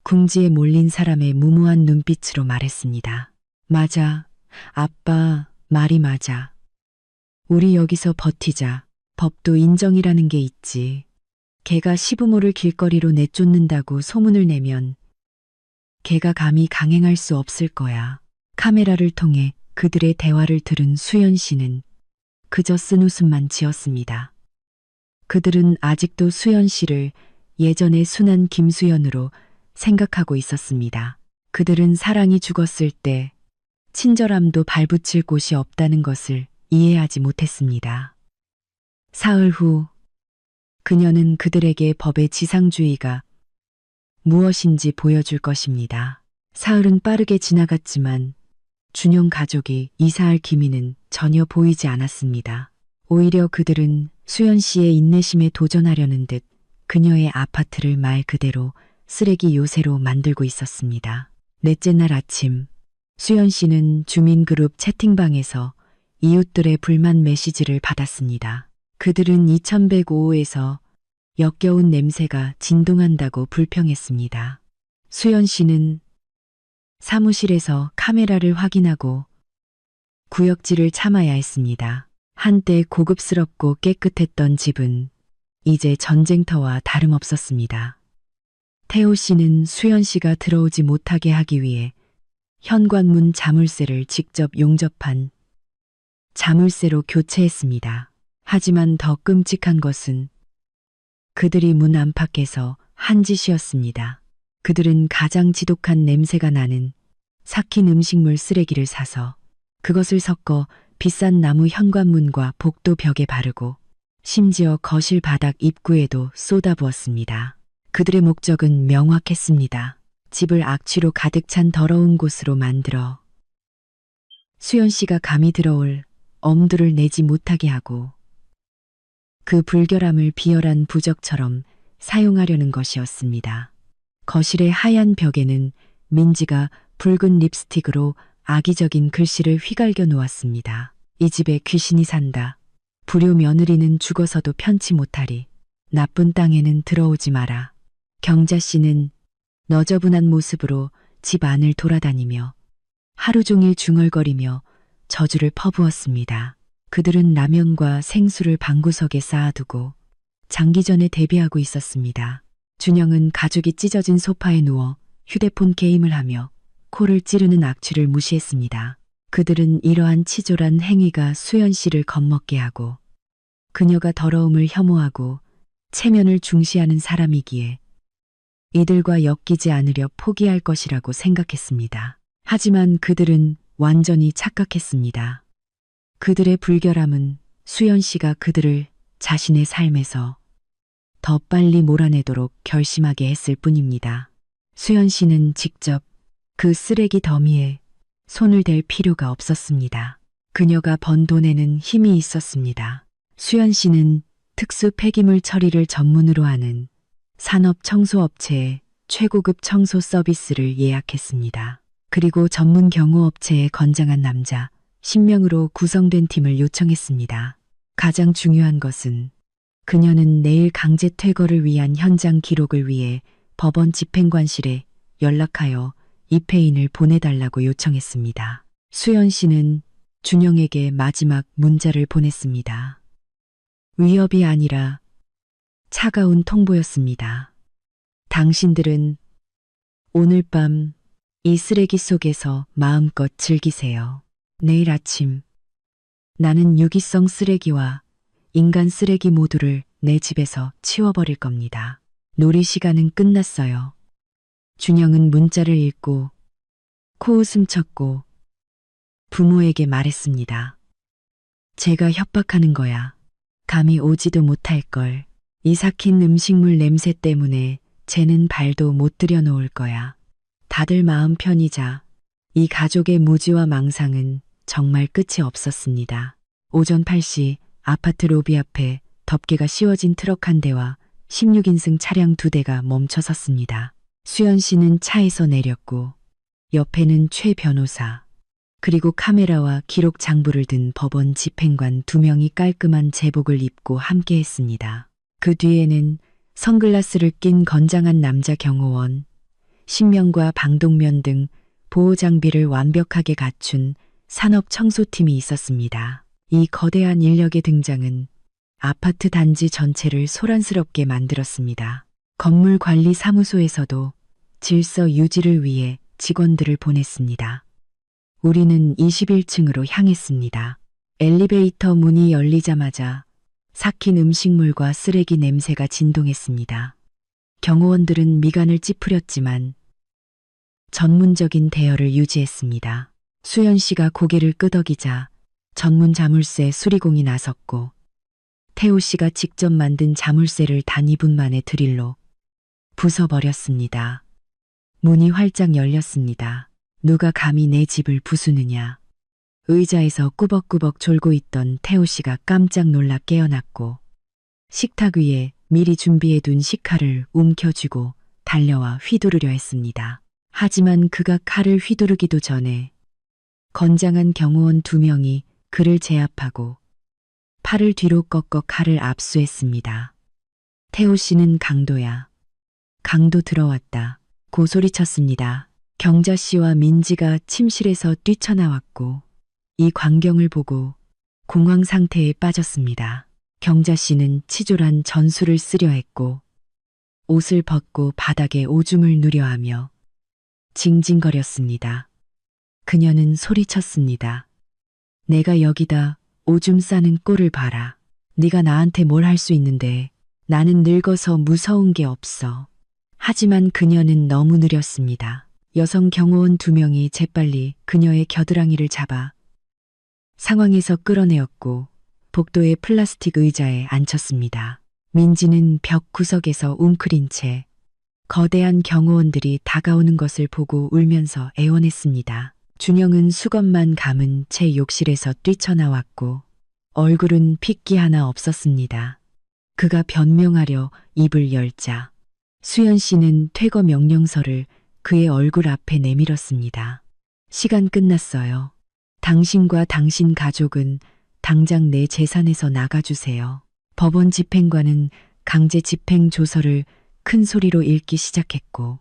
A: 궁지에 몰린 사람의 무모한 눈빛으로 말했습니다. 맞아. 아빠 말이 맞아. 우리 여기서 버티자. 법도 인정이라는 게 있지. 걔가 시부모를 길거리로 내쫓는다고 소문을 내면 걔가 감히 강행할 수 없을 거야. 카메라를 통해 그들의 대화를 들은 수연 씨는 그저 쓴웃음만 지었습니다. 그들은 아직도 수연 씨를 예전의 순한 김수연으로 생각하고 있었습니다. 그들은 사랑이 죽었을 때 친절함도 발붙일 곳이 없다는 것을 이해하지 못했습니다. 사흘 후 그녀는 그들에게 법의 지상주의가 무엇인지 보여줄 것입니다. 사흘은 빠르게 지나갔지만 준영 가족이 이사할 기미는 전혀 보이지 않았습니다. 오히려 그들은 수연 씨의 인내심에 도전하려는 듯 그녀의 아파트를 말 그대로 쓰레기 요새로 만들고 있었습니다. 넷째 날 아침, 수연 씨는 주민그룹 채팅방에서 이웃들의 불만 메시지를 받았습니다. 그들은 2105호에서 역겨운 냄새가 진동한다고 불평했습니다. 수연 씨는 사무실에서 카메라를 확인하고 구역질을 참아야 했습니다. 한때 고급스럽고 깨끗했던 집은 이제 전쟁터와 다름없었습니다. 태호 씨는 수연 씨가 들어오지 못하게 하기 위해 현관문 자물쇠를 직접 용접한 자물쇠로 교체했습니다. 하지만 더 끔찍한 것은 그들이 문 안팎에서 한 짓이었습니다. 그들은 가장 지독한 냄새가 나는 삭힌 음식물 쓰레기를 사서 그것을 섞어 비싼 나무 현관문과 복도 벽에 바르고 심지어 거실 바닥 입구에도 쏟아부었습니다. 그들의 목적은 명확했습니다. 집을 악취로 가득 찬 더러운 곳으로 만들어 수연 씨가 감히 들어올 엄두를 내지 못하게 하고 그 불결함을 비열한 부적처럼 사용하려는 것이었습니다. 거실의 하얀 벽에는 민지가 붉은 립스틱으로 악의적인 글씨를 휘갈겨 놓았습니다. 이 집에 귀신이 산다. 불효 며느리는 죽어서도 편치 못하리. 나쁜 땅에는 들어오지 마라. 경자 씨는 너저분한 모습으로 집 안을 돌아다니며 하루 종일 중얼거리며 저주를 퍼부었습니다. 그들은 라면과 생수를 방구석에 쌓아두고 장기전에 대비하고 있었습니다. 준영은 가죽이 찢어진 소파에 누워 휴대폰 게임을 하며 코를 찌르는 악취를 무시했습니다. 그들은 이러한 치졸한 행위가 수연 씨를 겁먹게 하고 그녀가 더러움을 혐오하고 체면을 중시하는 사람이기에 이들과 엮이지 않으려 포기할 것이라고 생각했습니다. 하지만 그들은 완전히 착각했습니다. 그들의 불결함은 수연 씨가 그들을 자신의 삶에서 더 빨리 몰아내도록 결심하게 했을 뿐입니다. 수연 씨는 직접 그 쓰레기 더미에 손을 댈 필요가 없었습니다. 그녀가 번 돈에는 힘이 있었습니다. 수연 씨는 특수 폐기물 처리를 전문으로 하는 산업 청소업체에 최고급 청소 서비스를 예약했습니다. 그리고 전문 경호업체의 건장한 남자 10명으로 구성된 팀을 요청했습니다. 가장 중요한 것은 그녀는 내일 강제 퇴거를 위한 현장 기록을 위해 법원 집행관실에 연락하여 입회인을 보내달라고 요청했습니다. 수연 씨는 준영에게 마지막 문자를 보냈습니다. 위협이 아니라 차가운 통보였습니다. 당신들은 오늘 밤 이 쓰레기 속에서 마음껏 즐기세요. 내일 아침 나는 유기성 쓰레기와 인간 쓰레기 모두를 내 집에서 치워버릴 겁니다. 놀이 시간은 끝났어요. 준영은 문자를 읽고 코웃음 쳤고 부모에게 말했습니다. 제가 협박하는 거야. 감히 오지도 못할 걸. 이 삭힌 음식물 냄새 때문에 쟤는 발도 못 들여놓을 거야. 다들 마음 편히 자. 이 가족의 무지와 망상은 정말 끝이 없었습니다. 오전 8시 아파트 로비 앞에 덮개가 씌워진 트럭 한 대와 16인승 차량 2대가 멈춰 섰습니다. 수연 씨는 차에서 내렸고 옆에는 최 변호사 그리고 카메라와 기록 장부를 든 법원 집행관 2명이 깔끔한 제복을 입고 함께했습니다. 그 뒤에는 선글라스를 낀 건장한 남자 경호원, 신명과 방독면 등 보호 장비를 완벽하게 갖춘 산업 청소팀이 있었습니다. 이 거대한 인력의 등장은 아파트 단지 전체를 소란스럽게 만들었습니다. 건물 관리 사무소에서도 질서 유지를 위해 직원들을 보냈습니다. 우리는 21층으로 향했습니다. 엘리베이터 문이 열리자마자 삭힌 음식물과 쓰레기 냄새가 진동했습니다. 경호원들은 미간을 찌푸렸지만 전문적인 대여를 유지했습니다. 수연 씨가 고개를 끄덕이자 전문 자물쇠 수리공이 나섰고 태호 씨가 직접 만든 자물쇠를 단 2분 만에 드릴로 부숴버렸습니다. 문이 활짝 열렸습니다. 누가 감히 내 집을 부수느냐. 의자에서 꾸벅꾸벅 졸고 있던 태호 씨가 깜짝 놀라 깨어났고 식탁 위에 미리 준비해둔 식칼을 움켜쥐고 달려와 휘두르려 했습니다. 하지만 그가 칼을 휘두르기도 전에 건장한 경호원 2명이 그를 제압하고 팔을 뒤로 꺾어 칼을 압수했습니다. 태호 씨는 강도야. 강도 들어왔다. 고소리쳤습니다. 경자 씨와 민지가 침실에서 뛰쳐나왔고 이 광경을 보고 공황 상태에 빠졌습니다. 경자 씨는 치졸한 전술을 쓰려 했고 옷을 벗고 바닥에 오줌을 누려하며 징징거렸습니다. 그녀는 소리쳤습니다. 내가 여기다 오줌 싸는 꼴을 봐라. 네가 나한테 뭘 할 수 있는데 나는 늙어서 무서운 게 없어. 하지만 그녀는 너무 느렸습니다. 여성 경호원 2명이 재빨리 그녀의 겨드랑이를 잡아 상황에서 끌어내었고 복도의 플라스틱 의자에 앉혔습니다. 민지는 벽 구석에서 웅크린 채 거대한 경호원들이 다가오는 것을 보고 울면서 애원했습니다. 준영은 수건만 감은 채 욕실에서 뛰쳐나왔고 얼굴은 핏기 하나 없었습니다. 그가 변명하려 입을 열자 수연 씨는 퇴거 명령서를 그의 얼굴 앞에 내밀었습니다. 시간 끝났어요. 당신과 당신 가족은 당장 내 재산에서 나가주세요. 법원 집행관은 강제 집행 조서를 큰 소리로 읽기 시작했고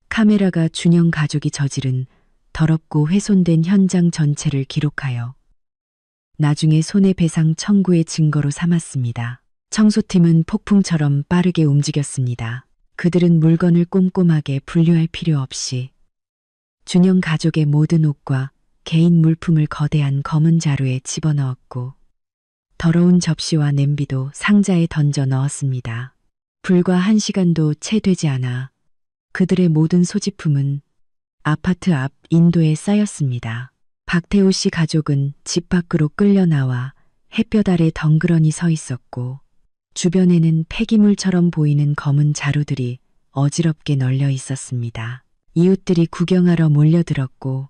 A: 카메라가 준영 가족이 저지른 더럽고 훼손된 현장 전체를 기록하여 나중에 손해배상 청구의 증거로 삼았습니다. 청소팀은 폭풍처럼 빠르게 움직였습니다. 그들은 물건을 꼼꼼하게 분류할 필요 없이 준영 가족의 모든 옷과 개인 물품을 거대한 검은 자루에 집어넣었고 더러운 접시와 냄비도 상자에 던져 넣었습니다. 불과 1시간도 채 되지 않아 그들의 모든 소지품은 아파트 앞 인도에 쌓였습니다. 박태호 씨 가족은 집 밖으로 끌려 나와 햇볕 아래 덩그러니 서 있었고 주변에는 폐기물처럼 보이는 검은 자루들이 어지럽게 널려 있었습니다. 이웃들이 구경하러 몰려들었고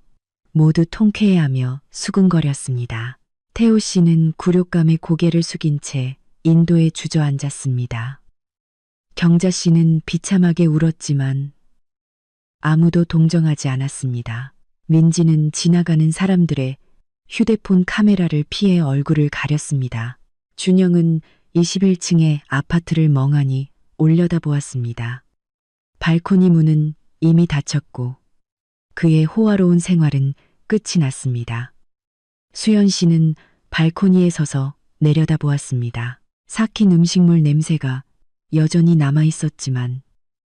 A: 모두 통쾌해하며 수군거렸습니다. 태호 씨는 굴욕감에 고개를 숙인 채 인도에 주저앉았습니다. 경자 씨는 비참하게 울었지만 아무도 동정하지 않았습니다. 민지는 지나가는 사람들의 휴대폰 카메라를 피해 얼굴을 가렸습니다. 준영은 21층의 아파트를 멍하니 올려다보았습니다. 발코니 문은 이미 닫혔고 그의 호화로운 생활은 끝이 났습니다. 수연 씨는 발코니에 서서 내려다보았습니다. 삭힌 음식물 냄새가 여전히 남아 있었지만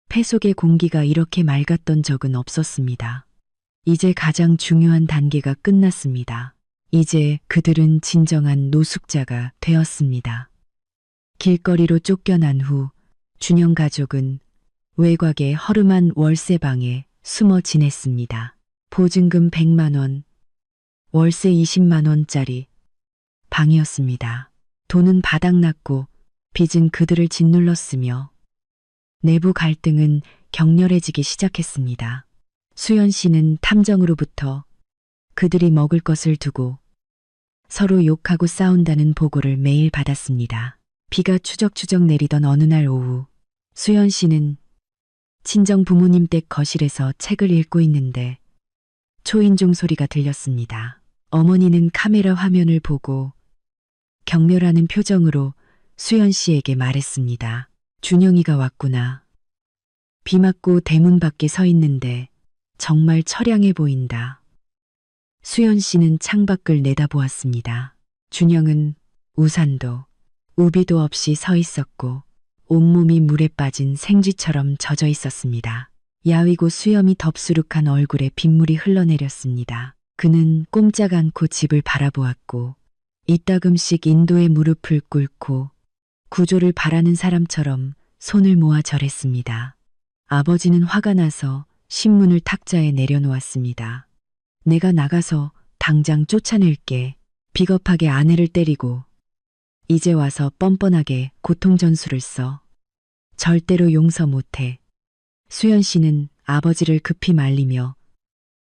A: 폐 속의 공기가 이렇게 맑았던 적은 없었습니다. 이제 가장 중요한 단계가 끝났습니다. 이제 그들은 진정한 노숙자가 되었습니다. 길거리로 쫓겨난 후 준영 가족은 외곽의 허름한 월세방에 숨어 지냈습니다. 보증금 100만 원, 월세 20만 원짜리 방이었습니다. 돈은 바닥났고 빚은 그들을 짓눌렀으며 내부 갈등은 격렬해지기 시작했습니다. 수연 씨는 탐정으로부터 그들이 먹을 것을 두고 서로 욕하고 싸운다는 보고를 매일 받았습니다. 비가 추적추적 내리던 어느 날 오후 수연 씨는 친정 부모님 댁 거실에서 책을 읽고 있는데 초인종 소리가 들렸습니다. 어머니는 카메라 화면을 보고 경멸하는 표정으로 수연 씨에게 말했습니다. 준영이가 왔구나. 비 맞고 대문 밖에 서 있는데 정말 처량해 보인다. 수연 씨는 창밖을 내다보았습니다. 준영은 우산도 우비도 없이 서 있었고 온몸이 물에 빠진 생쥐처럼 젖어 있었습니다. 야위고 수염이 덥수룩한 얼굴에 빗물이 흘러내렸습니다. 그는 꼼짝 않고 집을 바라보았고 이따금씩 인도의 무릎을 꿇고 구조를 바라는 사람처럼 손을 모아 절했습니다. 아버지는 화가 나서 신문을 탁자에 내려놓았습니다. 내가 나가서 당장 쫓아낼게. 비겁하게 아내를 때리고 이제 와서 뻔뻔하게 고통전수를 써. 절대로 용서 못해. 수연 씨는 아버지를 급히 말리며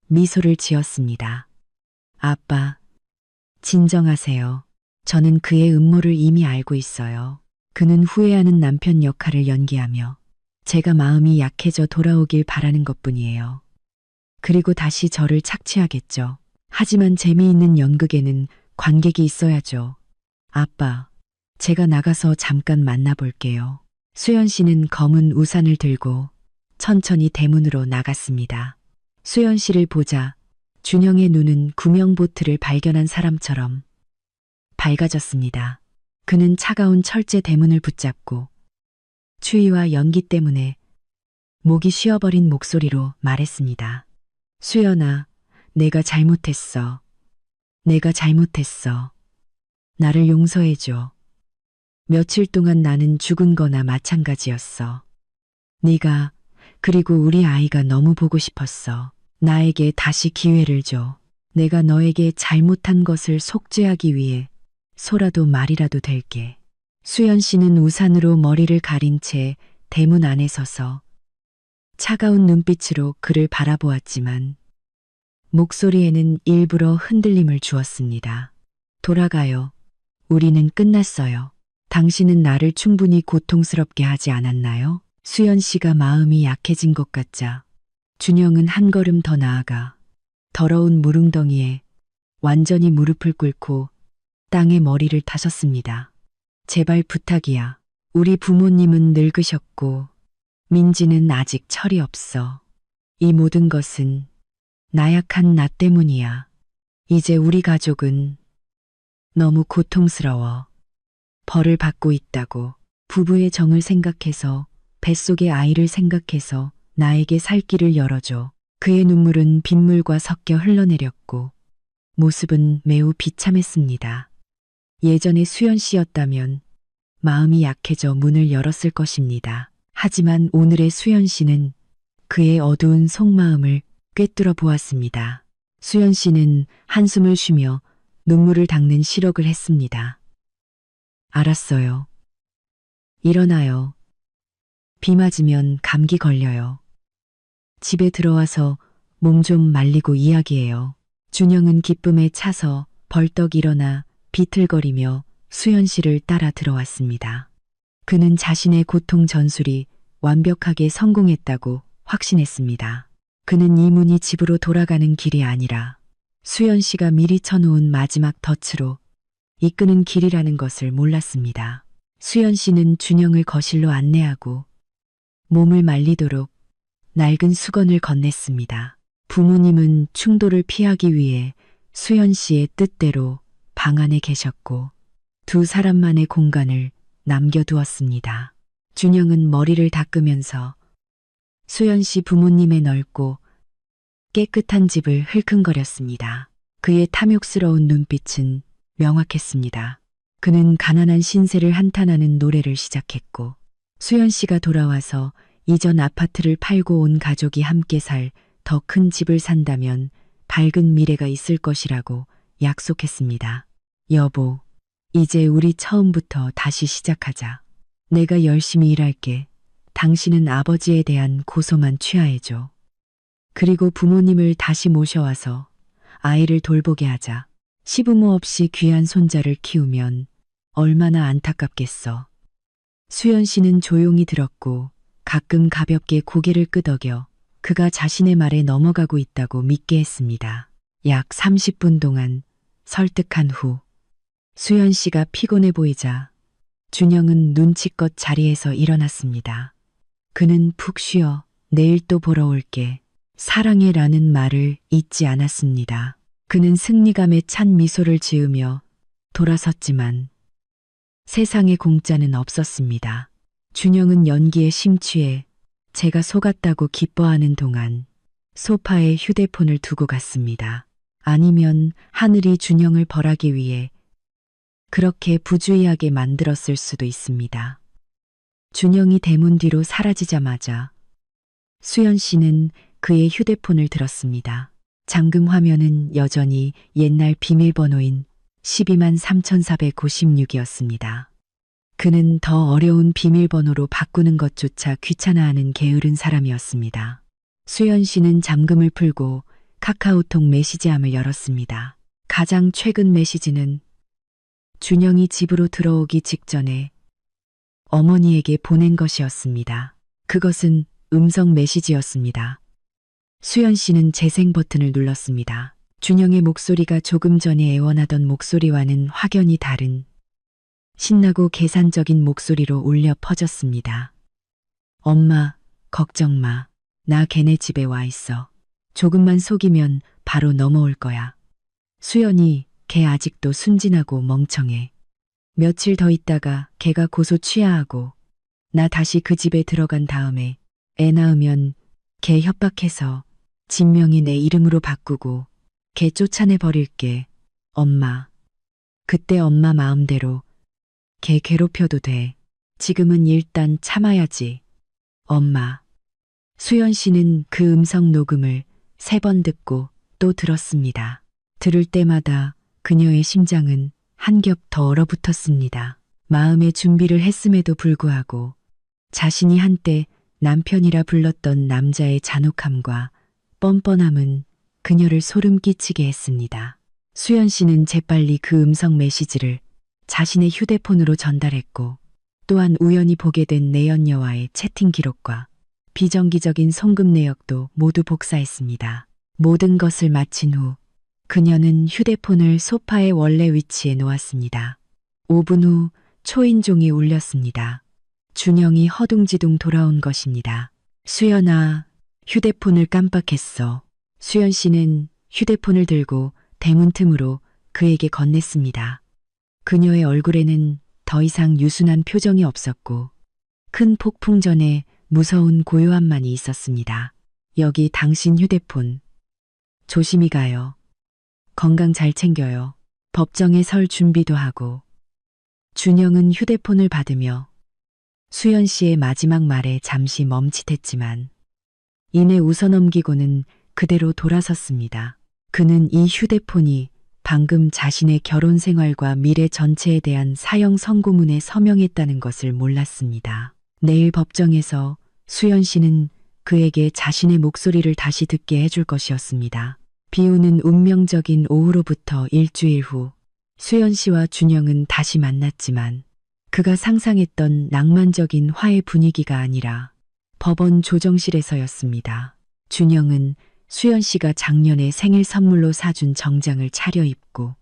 A: 미소를 지었습니다. 아빠, 진정하세요. 저는 그의 음모를 이미 알고 있어요. 그는 후회하는 남편 역할을 연기하며 제가 마음이 약해져 돌아오길 바라는 것뿐이에요. 그리고 다시 저를 착취하겠죠. 하지만 재미있는 연극에는 관객이 있어야죠. 아빠, 제가 나가서 잠깐 만나볼게요. 수연 씨는 검은 우산을 들고 천천히 대문으로 나갔습니다. 수연 씨를 보자 준영의 눈은 구명보트를 발견한 사람처럼 밝아졌습니다. 그는 차가운 철제 대문을 붙잡고 추위와 연기 때문에 목이 쉬어버린 목소리로 말했습니다. 수연아, 내가 잘못했어. 내가 잘못했어. 나를 용서해줘. 며칠 동안 나는 죽은 거나 마찬가지였어. 네가 그리고 우리 아이가 너무 보고 싶었어. 나에게 다시 기회를 줘. 내가 너에게 잘못한 것을 속죄하기 위해 소라도 말이라도 될게. 수연 씨는 우산으로 머리를 가린 채 대문 안에 서서 차가운 눈빛으로 그를 바라보았지만 목소리에는 일부러 흔들림을 주었습니다. 돌아가요. 우리는 끝났어요. 당신은 나를 충분히 고통스럽게 하지 않았나요? 수연 씨가 마음이 약해진 것 같자 준영은 한 걸음 더 나아가 더러운 물웅덩이에 완전히 무릎을 꿇고 땅에 머리를 타셨습니다. 제발 부탁이야. 우리 부모님은 늙으셨고 민지는 아직 철이 없어. 이 모든 것은 나약한 나 때문이야. 이제 우리 가족은 너무 고통스러워. 벌을 받고 있다고. 부부의 정을 생각해서 뱃속의 아이를 생각해서 나에게 살 길을 열어줘. 그의 눈물은 빗물과 섞여 흘러내렸고 모습은 매우 비참했습니다. 예전의 수연 씨였다면 마음이 약해져 문을 열었을 것입니다. 하지만 오늘의 수연 씨는 그의 어두운 속마음을 꿰뚫어 보았습니다. 수연 씨는 한숨을 쉬며 눈물을 닦는 시력을 했습니다. 알았어요. 일어나요. 비 맞으면 감기 걸려요. 집에 들어와서 몸 좀 말리고 이야기해요. 준영은 기쁨에 차서 벌떡 일어나 비틀거리며 수연 씨를 따라 들어왔습니다. 그는 자신의 고통 전술이 완벽하게 성공했다고 확신했습니다. 그는 이 문이 집으로 돌아가는 길이 아니라 수연 씨가 미리 쳐놓은 마지막 덫으로 이끄는 길이라는 것을 몰랐습니다. 수연 씨는 준영을 거실로 안내하고 몸을 말리도록 낡은 수건을 건넸습니다. 부모님은 충돌을 피하기 위해 수연 씨의 뜻대로 방 안에 계셨고 두 사람만의 공간을 남겨두었습니다. 준영은 머리를 닦으면서 수연 씨 부모님의 넓고 깨끗한 집을 흘큰거렸습니다. 그의 탐욕스러운 눈빛은 명확했습니다. 그는 가난한 신세를 한탄하는 노래를 시작했고 수연 씨가 돌아와서 이전 아파트를 팔고 온 가족이 함께 살 더 큰 집을 산다면 밝은 미래가 있을 것이라고 약속했습니다. 여보, 이제 우리 처음부터 다시 시작하자. 내가 열심히 일할게. 당신은 아버지에 대한 고소만 취하해줘. 그리고 부모님을 다시 모셔와서 아이를 돌보게 하자. 시부모 없이 귀한 손자를 키우면 얼마나 안타깝겠어. 수연 씨는 조용히 들었고 가끔 가볍게 고개를 끄덕여 그가 자신의 말에 넘어가고 있다고 믿게 했습니다. 약 30분 동안 설득한 후 수연 씨가 피곤해 보이자 준영은 눈치껏 자리에서 일어났습니다. 그는 푹 쉬어 내일 또 보러 올게. 사랑해라는 말을 잊지 않았습니다. 그는 승리감에 찬 미소를 지으며 돌아섰지만 세상에 공짜는 없었습니다. 준영은 연기에 심취해 제가 속았다고 기뻐하는 동안 소파에 휴대폰을 두고 갔습니다. 아니면 하늘이 준영을 벌하기 위해 그렇게 부주의하게 만들었을 수도 있습니다. 준영이 대문 뒤로 사라지자마자 수연 씨는 그의 휴대폰을 들었습니다. 잠금 화면은 여전히 옛날 비밀번호인 12만 3456이었습니다. 그는 더 어려운 비밀번호로 바꾸는 것조차 귀찮아하는 게으른 사람이었습니다. 수연 씨는 잠금을 풀고 카카오톡 메시지함을 열었습니다. 가장 최근 메시지는 준영이 집으로 들어오기 직전에 어머니에게 보낸 것이었습니다. 그것은 음성 메시지였습니다. 수연 씨는 재생 버튼을 눌렀습니다. 준영의 목소리가 조금 전에 애원하던 목소리와는 확연히 다른 신나고 계산적인 목소리로 울려 퍼졌습니다. 엄마, 걱정 마. 나 걔네 집에 와 있어. 조금만 속이면 바로 넘어올 거야. 수연이 걔 아직도 순진하고 멍청해. 며칠 더 있다가 걔가 고소 취하하고 나 다시 그 집에 들어간 다음에 애 낳으면 걔 협박해서 진명이 내 이름으로 바꾸고 걔 쫓아내 버릴게. 엄마. 그때 엄마 마음대로 걔 괴롭혀도 돼. 지금은 일단 참아야지. 엄마. 수연 씨는 그 음성 녹음을 3번 듣고 또 들었습니다. 들을 때마다 그녀의 심장은 한 겹 더 얼어붙었습니다. 마음의 준비를 했음에도 불구하고 자신이 한때 남편이라 불렀던 남자의 잔혹함과 뻔뻔함은 그녀를 소름 끼치게 했습니다. 수연 씨는 재빨리 그 음성 메시지를 자신의 휴대폰으로 전달했고 또한 우연히 보게 된 내연녀와의 채팅 기록과 비정기적인 송금 내역도 모두 복사했습니다. 모든 것을 마친 후 그녀는 휴대폰을 소파의 원래 위치에 놓았습니다. 5분 후 초인종이 울렸습니다. 준영이 허둥지둥 돌아온 것입니다. 수연아, 휴대폰을 깜빡했어. 수연 씨는 휴대폰을 들고 대문 틈으로 그에게 건넸습니다. 그녀의 얼굴에는 더 이상 유순한 표정이 없었고 큰 폭풍 전에 무서운 고요함만이 있었습니다. 여기 당신 휴대폰. 조심히 가요. 건강 잘 챙겨요. 법정에 설 준비도 하고. 준영은 휴대폰을 받으며 수연 씨의 마지막 말에 잠시 멈칫했지만 이내 웃어넘기고는 그대로 돌아섰습니다. 그는 이 휴대폰이 방금 자신의 결혼 생활과 미래 전체에 대한 사형 선고문에 서명했다는 것을 몰랐습니다. 내일 법정에서 수연 씨는 그에게 자신의 목소리를 다시 듣게 해줄 것이었습니다. 비 오는 운명적인 오후로부터 일주일 후 수연 씨와 준영은 다시 만났지만 그가 상상했던 낭만적인 화해 분위기가 아니라 법원 조정실에서였습니다. 준영은 수연 씨가 작년에 생일 선물로 사준 정장을 차려입고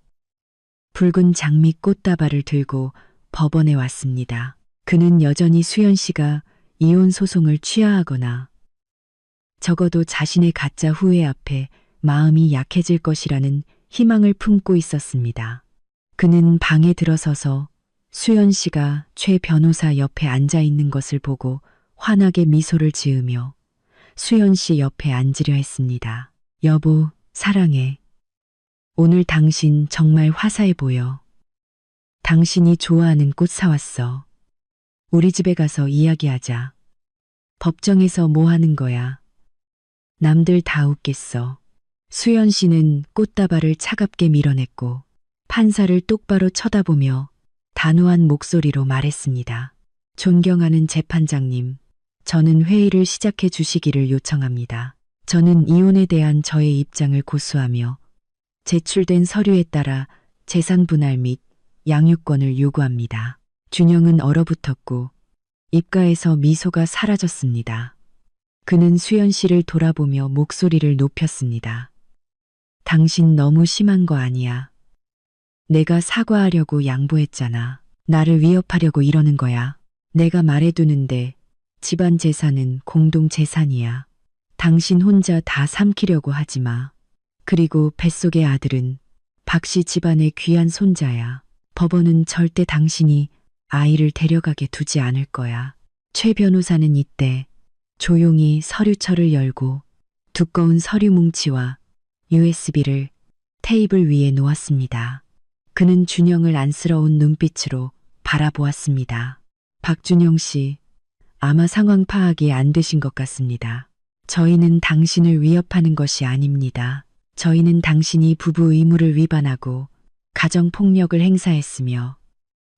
A: 붉은 장미 꽃다발을 들고 법원에 왔습니다. 그는 여전히 수연 씨가 이혼 소송을 취하하거나 적어도 자신의 가짜 후회 앞에 마음이 약해질 것이라는 희망을 품고 있었습니다. 그는 방에 들어서서 수연 씨가 최 변호사 옆에 앉아 있는 것을 보고 환하게 미소를 지으며 수연 씨 옆에 앉으려 했습니다. 여보, 사랑해. 오늘 당신 정말 화사해 보여. 당신이 좋아하는 꽃 사왔어. 우리 집에 가서 이야기하자. 법정에서 뭐 하는 거야? 남들 다 웃겠어. 수연 씨는 꽃다발을 차갑게 밀어냈고 판사를 똑바로 쳐다보며 단호한 목소리로 말했습니다. 존경하는 재판장님, 저는 회의를 시작해 주시기를 요청합니다. 저는 이혼에 대한 저의 입장을 고수하며 제출된 서류에 따라 재산 분할 및 양육권을 요구합니다. 준영은 얼어붙었고 입가에서 미소가 사라졌습니다. 그는 수연 씨를 돌아보며 목소리를 높였습니다. 당신 너무 심한 거 아니야. 내가 사과하려고 양보했잖아. 나를 위협하려고 이러는 거야. 내가 말해두는데 집안 재산은 공동 재산이야. 당신 혼자 다 삼키려고 하지 마. 그리고 뱃속의 아들은 박씨 집안의 귀한 손자야. 법원은 절대 당신이 아이를 데려가게 두지 않을 거야. 최 변호사는 이때 조용히 서류철을 열고 두꺼운 서류 뭉치와 USB를 테이블 위에 놓았습니다. 그는 준영을 안쓰러운 눈빛으로 바라보았습니다. 박준영 씨, 아마 상황 파악이 안 되신 것 같습니다. 저희는 당신을 위협하는 것이 아닙니다. 저희는 당신이 부부 의무를 위반하고 가정폭력을 행사했으며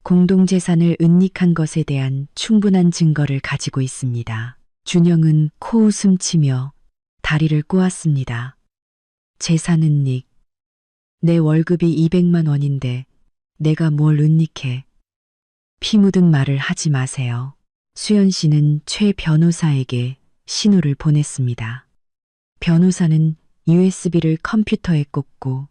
A: 공동재산을 은닉한 것에 대한 충분한 증거를 가지고 있습니다. 준영은 코웃음 치며 다리를 꼬았습니다. 재산 은닉. 내 월급이 200만 원인데 내가 뭘 은닉해. 피 묻은 말을 하지 마세요. 수연 씨는 최 변호사에게 신호를 보냈습니다. 변호사는 USB를 컴퓨터에 꽂고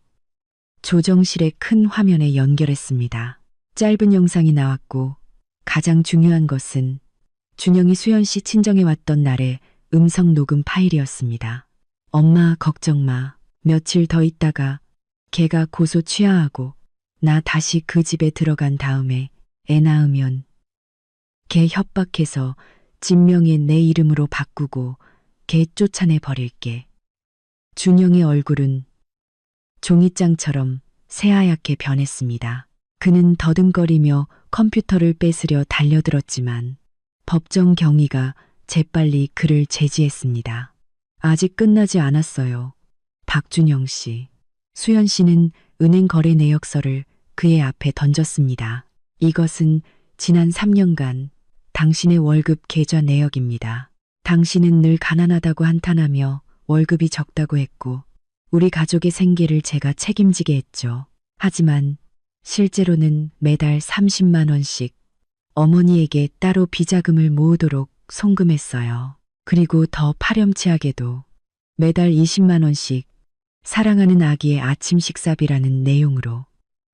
A: 조정실의 큰 화면에 연결했습니다. 짧은 영상이 나왔고 가장 중요한 것은 준영이 수연 씨 친정에 왔던 날의 음성 녹음 파일이었습니다. 엄마 걱정 마. 며칠 더 있다가 걔가 고소 취하하고 나 다시 그 집에 들어간 다음에 애 낳으면 걔 협박해서 진명에 내 이름으로 바꾸고 걔 쫓아내 버릴게. 준영의 얼굴은 종이장처럼 새하얗게 변했습니다. 그는 더듬거리며 컴퓨터를 뺏으려 달려들었지만 법정 경위가 재빨리 그를 제지했습니다. 아직 끝나지 않았어요. 박준영 씨. 수연 씨는 은행 거래 내역서를 그의 앞에 던졌습니다. 이것은 지난 3년간 당신의 월급 계좌 내역입니다. 당신은 늘 가난하다고 한탄하며 월급이 적다고 했고 우리 가족의 생계를 제가 책임지게 했죠. 하지만 실제로는 매달 30만 원씩 어머니에게 따로 비자금을 모으도록 송금했어요. 그리고 더 파렴치하게도 매달 20만 원씩 사랑하는 아기의 아침 식사비라는 내용으로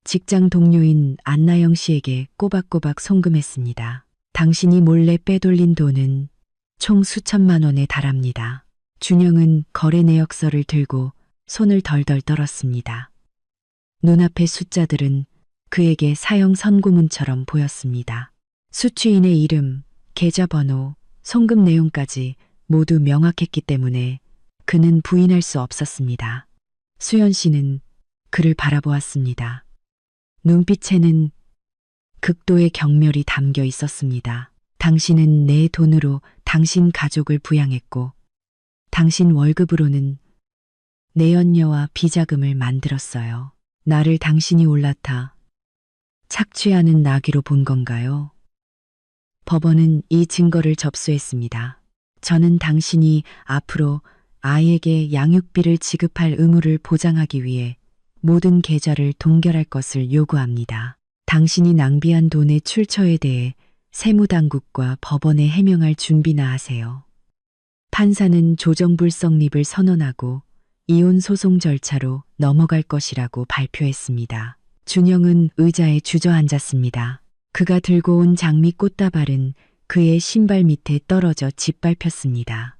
A: 직장 동료인 안나영 씨에게 꼬박꼬박 송금했습니다. 당신이 몰래 빼돌린 돈은 총 수천만 원에 달합니다. 준영은 거래 내역서를 들고 손을 덜덜 떨었습니다. 눈앞의 숫자들은 그에게 사형 선고문처럼 보였습니다. 수취인의 이름, 계좌번호, 송금 내용까지 모두 명확했기 때문에 그는 부인할 수 없었습니다. 수연 씨는 그를 바라보았습니다. 눈빛에는 극도의 경멸이 담겨 있었습니다. 당신은 내 돈으로 당신 가족을 부양했고 당신 월급으로는 내 연녀와 비자금을 만들었어요. 나를 당신이 올라타 착취하는 나귀로 본 건가요? 법원은 이 증거를 접수했습니다. 저는 당신이 앞으로 아이에게 양육비를 지급할 의무를 보장하기 위해 모든 계좌를 동결할 것을 요구합니다. 당신이 낭비한 돈의 출처에 대해 세무당국과 법원에 해명할 준비나 하세요. 판사는 조정불성립을 선언하고 이혼 소송 절차로 넘어갈 것이라고 발표했습니다. 준영은 의자에 주저앉았습니다. 그가 들고 온 장미 꽃다발은 그의 신발 밑에 떨어져 짓밟혔습니다.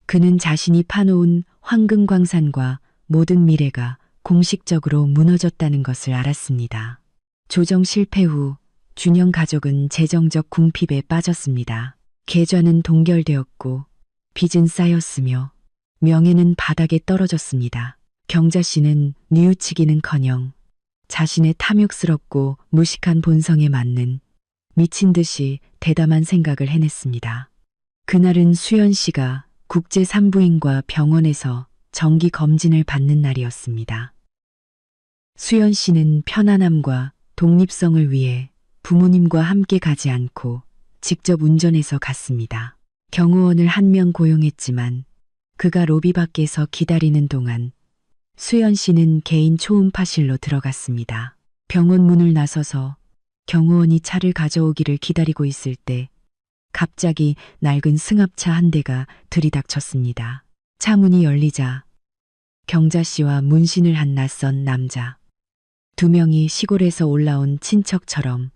A: 그는 자신이 파놓은 황금광산과 모든 미래가 공식적으로 무너졌다는 것을 알았습니다. 조정 실패 후 준영 가족은 재정적 궁핍에 빠졌습니다. 계좌는 동결되었고 빚은 쌓였으며 명예는 바닥에 떨어졌습니다. 경자 씨는 뉘우치기는커녕 자신의 탐욕스럽고 무식한 본성에 맞는 미친 듯이 대담한 생각을 해냈습니다. 그날은 수연 씨가 국제 산부인과 병원에서 정기 검진을 받는 날이었습니다. 수연 씨는 편안함과 독립성을 위해 부모님과 함께 가지 않고 직접 운전해서 갔습니다. 경호원을 한 명 고용했지만 그가 로비 밖에서 기다리는 동안 수연 씨는 개인 초음파실로 들어갔습니다. 병원 문을 나서서 경호원이 차를 가져오기를 기다리고 있을 때 갑자기 낡은 승합차 한 대가 들이닥쳤습니다. 차 문이 열리자 경자 씨와 문신을 한 낯선 남자 두 명이 시골에서 올라온 친척처럼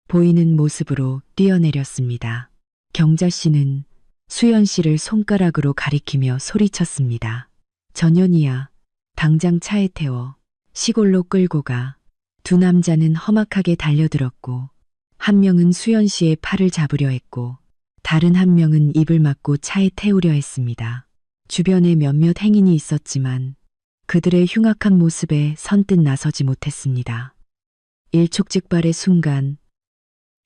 A: 보이는 모습으로 뛰어내렸습니다. 경자 씨는 수연 씨를 손가락으로 가리키며 소리쳤습니다. 전현이야, 당장 차에 태워 시골로 끌고 가. 두 남자는 험악하게 달려들었고 한 명은 수연 씨의 팔을 잡으려 했고 다른 한 명은 입을 막고 차에 태우려 했습니다. 주변에 몇몇 행인이 있었지만 그들의 흉악한 모습에 선뜻 나서지 못했습니다. 일촉즉발의 순간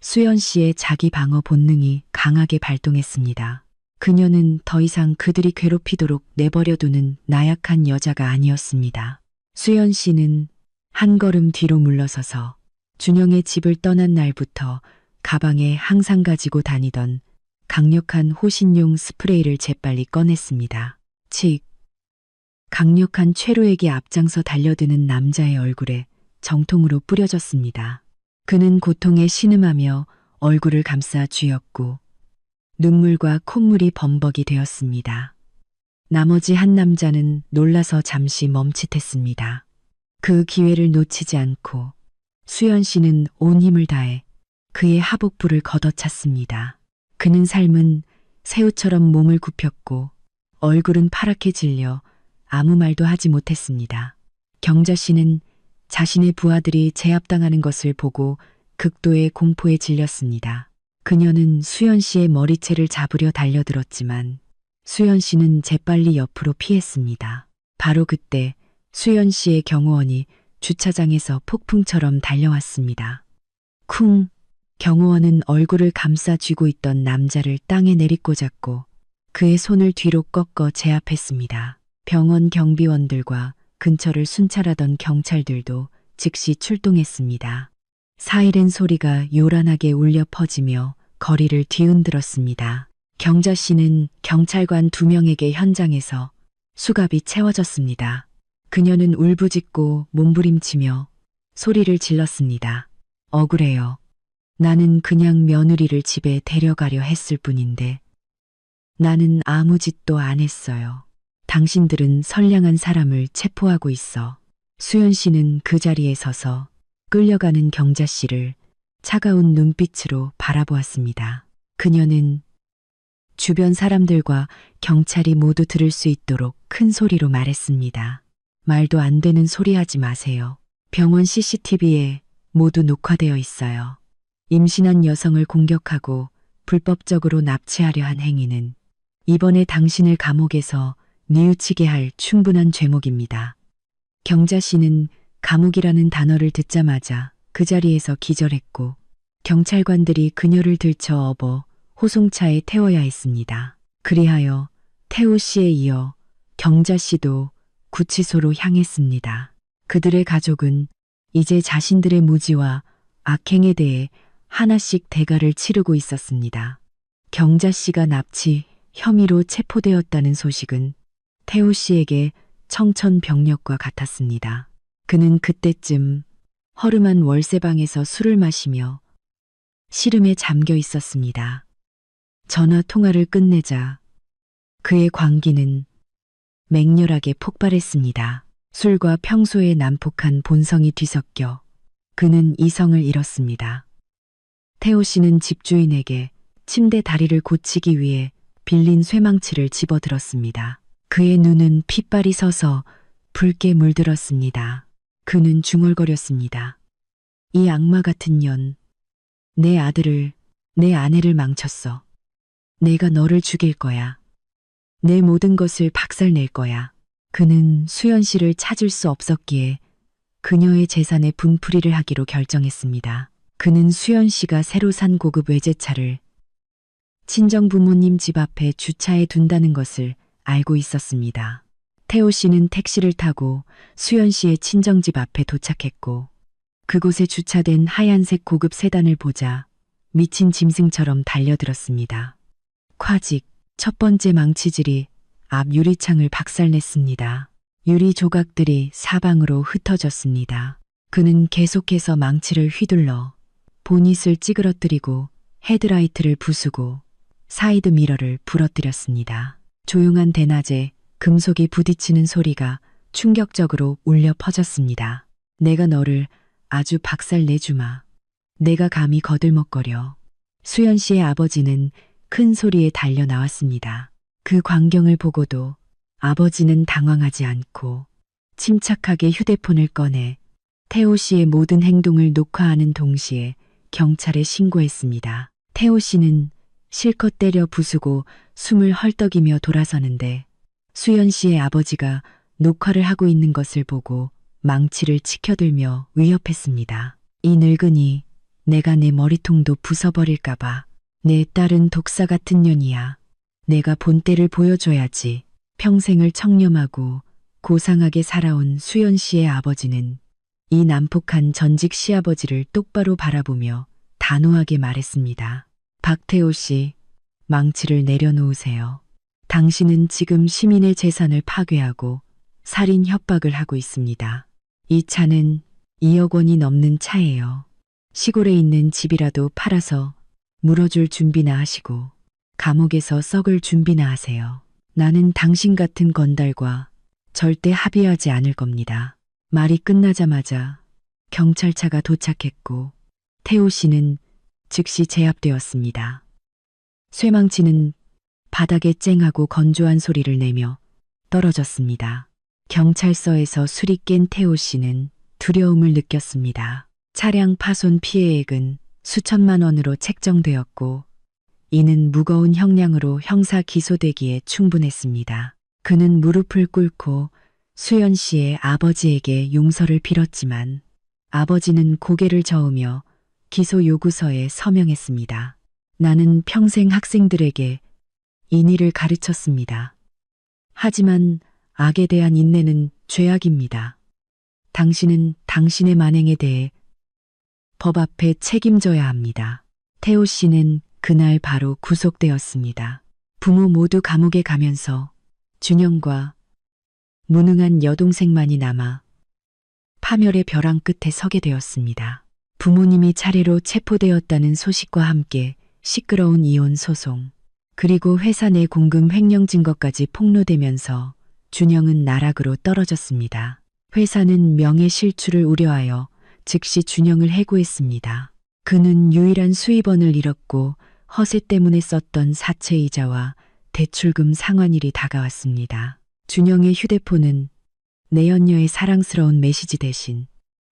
A: 수연 씨의 자기 방어 본능이 강하게 발동했습니다. 그녀는 더 이상 그들이 괴롭히도록 내버려두는 나약한 여자가 아니었습니다. 수연 씨는 한 걸음 뒤로 물러서서 준영의 집을 떠난 날부터 가방에 항상 가지고 다니던 강력한 호신용 스프레이를 재빨리 꺼냈습니다. 칙. 강력한 최루액이 앞장서 달려드는 남자의 얼굴에 정통으로 뿌려졌습니다. 그는 고통에 신음하며 얼굴을 감싸 쥐었고 눈물과 콧물이 범벅이 되었습니다. 나머지 한 남자는 놀라서 잠시 멈칫했습니다. 그 기회를 놓치지 않고 수연 씨는 온 힘을 다해 그의 하복부를 걷어찼습니다. 그는 삶은 새우처럼 몸을 굽혔고 얼굴은 파랗게 질려 아무 말도 하지 못했습니다. 경자 씨는 자신의 부하들이 제압당하는 것을 보고 극도의 공포에 질렸습니다. 그녀는 수연 씨의 머리채를 잡으려 달려들었지만 수연 씨는 재빨리 옆으로 피했습니다. 바로 그때 수연 씨의 경호원이 주차장에서 폭풍처럼 달려왔습니다. 쿵! 경호원은 얼굴을 감싸 쥐고 있던 남자를 땅에 내리꽂았고 그의 손을 뒤로 꺾어 제압했습니다. 병원 경비원들과 근처를 순찰하던 경찰들도 즉시 출동했습니다. 사이렌 소리가 요란하게 울려 퍼지며 거리를 뒤흔들었습니다. 경자 씨는 경찰관 2명에게 현장에서 수갑이 채워졌습니다. 그녀는 울부짖고 몸부림치며 소리를 질렀습니다. 억울해요. 나는 그냥 며느리를 집에 데려가려 했을 뿐인데 나는 아무 짓도 안 했어요. 당신들은 선량한 사람을 체포하고 있어. 수연 씨는 그 자리에 서서 끌려가는 경자 씨를 차가운 눈빛으로 바라보았습니다. 그녀는 주변 사람들과 경찰이 모두 들을 수 있도록 큰 소리로 말했습니다. 말도 안 되는 소리 하지 마세요. 병원 CCTV에 모두 녹화되어 있어요. 임신한 여성을 공격하고 불법적으로 납치하려 한 행위는 이번에 당신을 감옥에서 뉘우치게 할 충분한 죄목입니다. 경자 씨는 감옥이라는 단어를 듣자마자 그 자리에서 기절했고 경찰관들이 그녀를 들쳐 업어 호송차에 태워야 했습니다. 그리하여 태호 씨에 이어 경자 씨도 구치소로 향했습니다. 그들의 가족은 이제 자신들의 무지와 악행에 대해 하나씩 대가를 치르고 있었습니다. 경자 씨가 납치 혐의로 체포되었다는 소식은 태호 씨에게 청천벽력과 같았습니다. 그는 그때쯤 허름한 월세방에서 술을 마시며 시름에 잠겨 있었습니다. 전화 통화를 끝내자 그의 광기는 맹렬하게 폭발했습니다. 술과 평소의 난폭한 본성이 뒤섞여 그는 이성을 잃었습니다. 태호 씨는 집주인에게 침대 다리를 고치기 위해 빌린 쇠망치를 집어들었습니다. 그의 눈은 핏발이 서서 붉게 물들었습니다. 그는 중얼거렸습니다. 이 악마 같은 년, 내 아들을, 내 아내를 망쳤어. 내가 너를 죽일 거야. 내 모든 것을 박살낼 거야. 그는 수연 씨를 찾을 수 없었기에 그녀의 재산에 분풀이를 하기로 결정했습니다. 그는 수연 씨가 새로 산 고급 외제차를 친정 부모님 집 앞에 주차해 둔다는 것을 알고 있었습니다. 태호 씨는 택시를 타고 수연 씨의 친정집 앞에 도착했고 그곳에 주차된 하얀색 고급 세단을 보자 미친 짐승처럼 달려들었습니다. 콰직, 첫 번째 망치질이 앞 유리창을 박살냈습니다. 유리 조각들이 사방으로 흩어졌습니다. 그는 계속해서 망치를 휘둘러 보닛을 찌그러뜨리고 헤드라이트를 부수고 사이드 미러를 부러뜨렸습니다. 조용한 대낮에 금속이 부딪히는 소리가 충격적으로 울려 퍼졌습니다. 내가 너를 아주 박살내주마. 내가 감히 거들먹거려. 수연 씨의 아버지는 큰 소리에 달려 나왔습니다. 그 광경을 보고도 아버지는 당황하지 않고 침착하게 휴대폰을 꺼내 태호 씨의 모든 행동을 녹화하는 동시에 경찰에 신고했습니다. 태호 씨는 실컷 때려 부수고 숨을 헐떡이며 돌아서는데 수연 씨의 아버지가 녹화를 하고 있는 것을 보고 망치를 치켜들며 위협했습니다. 이 늙은이, 내가 내 머리통도 부숴버릴까봐. 내 딸은 독사 같은 년이야. 내가 본때를 보여줘야지. 평생을 청렴하고 고상하게 살아온 수연 씨의 아버지는 이 난폭한 전직 시아버지를 똑바로 바라보며 단호하게 말했습니다. 박태호 씨, 망치를 내려놓으세요. 당신은 지금 시민의 재산을 파괴하고 살인 협박을 하고 있습니다. 이 차는 2억 원이 넘는 차예요. 시골에 있는 집이라도 팔아서 물어줄 준비나 하시고 감옥에서 썩을 준비나 하세요. 나는 당신 같은 건달과 절대 합의하지 않을 겁니다. 말이 끝나자마자 경찰차가 도착했고 태호 씨는 즉시 제압되었습니다. 쇠망치는 바닥에 쨍하고 건조한 소리를 내며 떨어졌습니다. 경찰서에서 술이 깬 태호 씨는 두려움을 느꼈습니다. 차량 파손 피해액은 수천만 원으로 책정되었고 이는 무거운 형량으로 형사 기소되기에 충분했습니다. 그는 무릎을 꿇고 수연 씨의 아버지에게 용서를 빌었지만 아버지는 고개를 저으며 기소 요구서에 서명했습니다. 나는 평생 학생들에게 인의를 가르쳤습니다. 하지만 악에 대한 인내는 죄악입니다. 당신은 당신의 만행에 대해 법 앞에 책임져야 합니다. 태호 씨는 그날 바로 구속되었습니다. 부모 모두 감옥에 가면서 준영과 무능한 여동생만이 남아 파멸의 벼랑 끝에 서게 되었습니다. 부모님이 차례로 체포되었다는 소식과 함께 시끄러운 이혼 소송, 그리고 회사 내 공금 횡령 증거까지 폭로되면서 준영은 나락으로 떨어졌습니다. 회사는 명예 실추를 우려하여 즉시 준영을 해고했습니다. 그는 유일한 수입원을 잃었고 허세 때문에 썼던 사채이자와 대출금 상환일이 다가왔습니다. 준영의 휴대폰은 내연녀의 사랑스러운 메시지 대신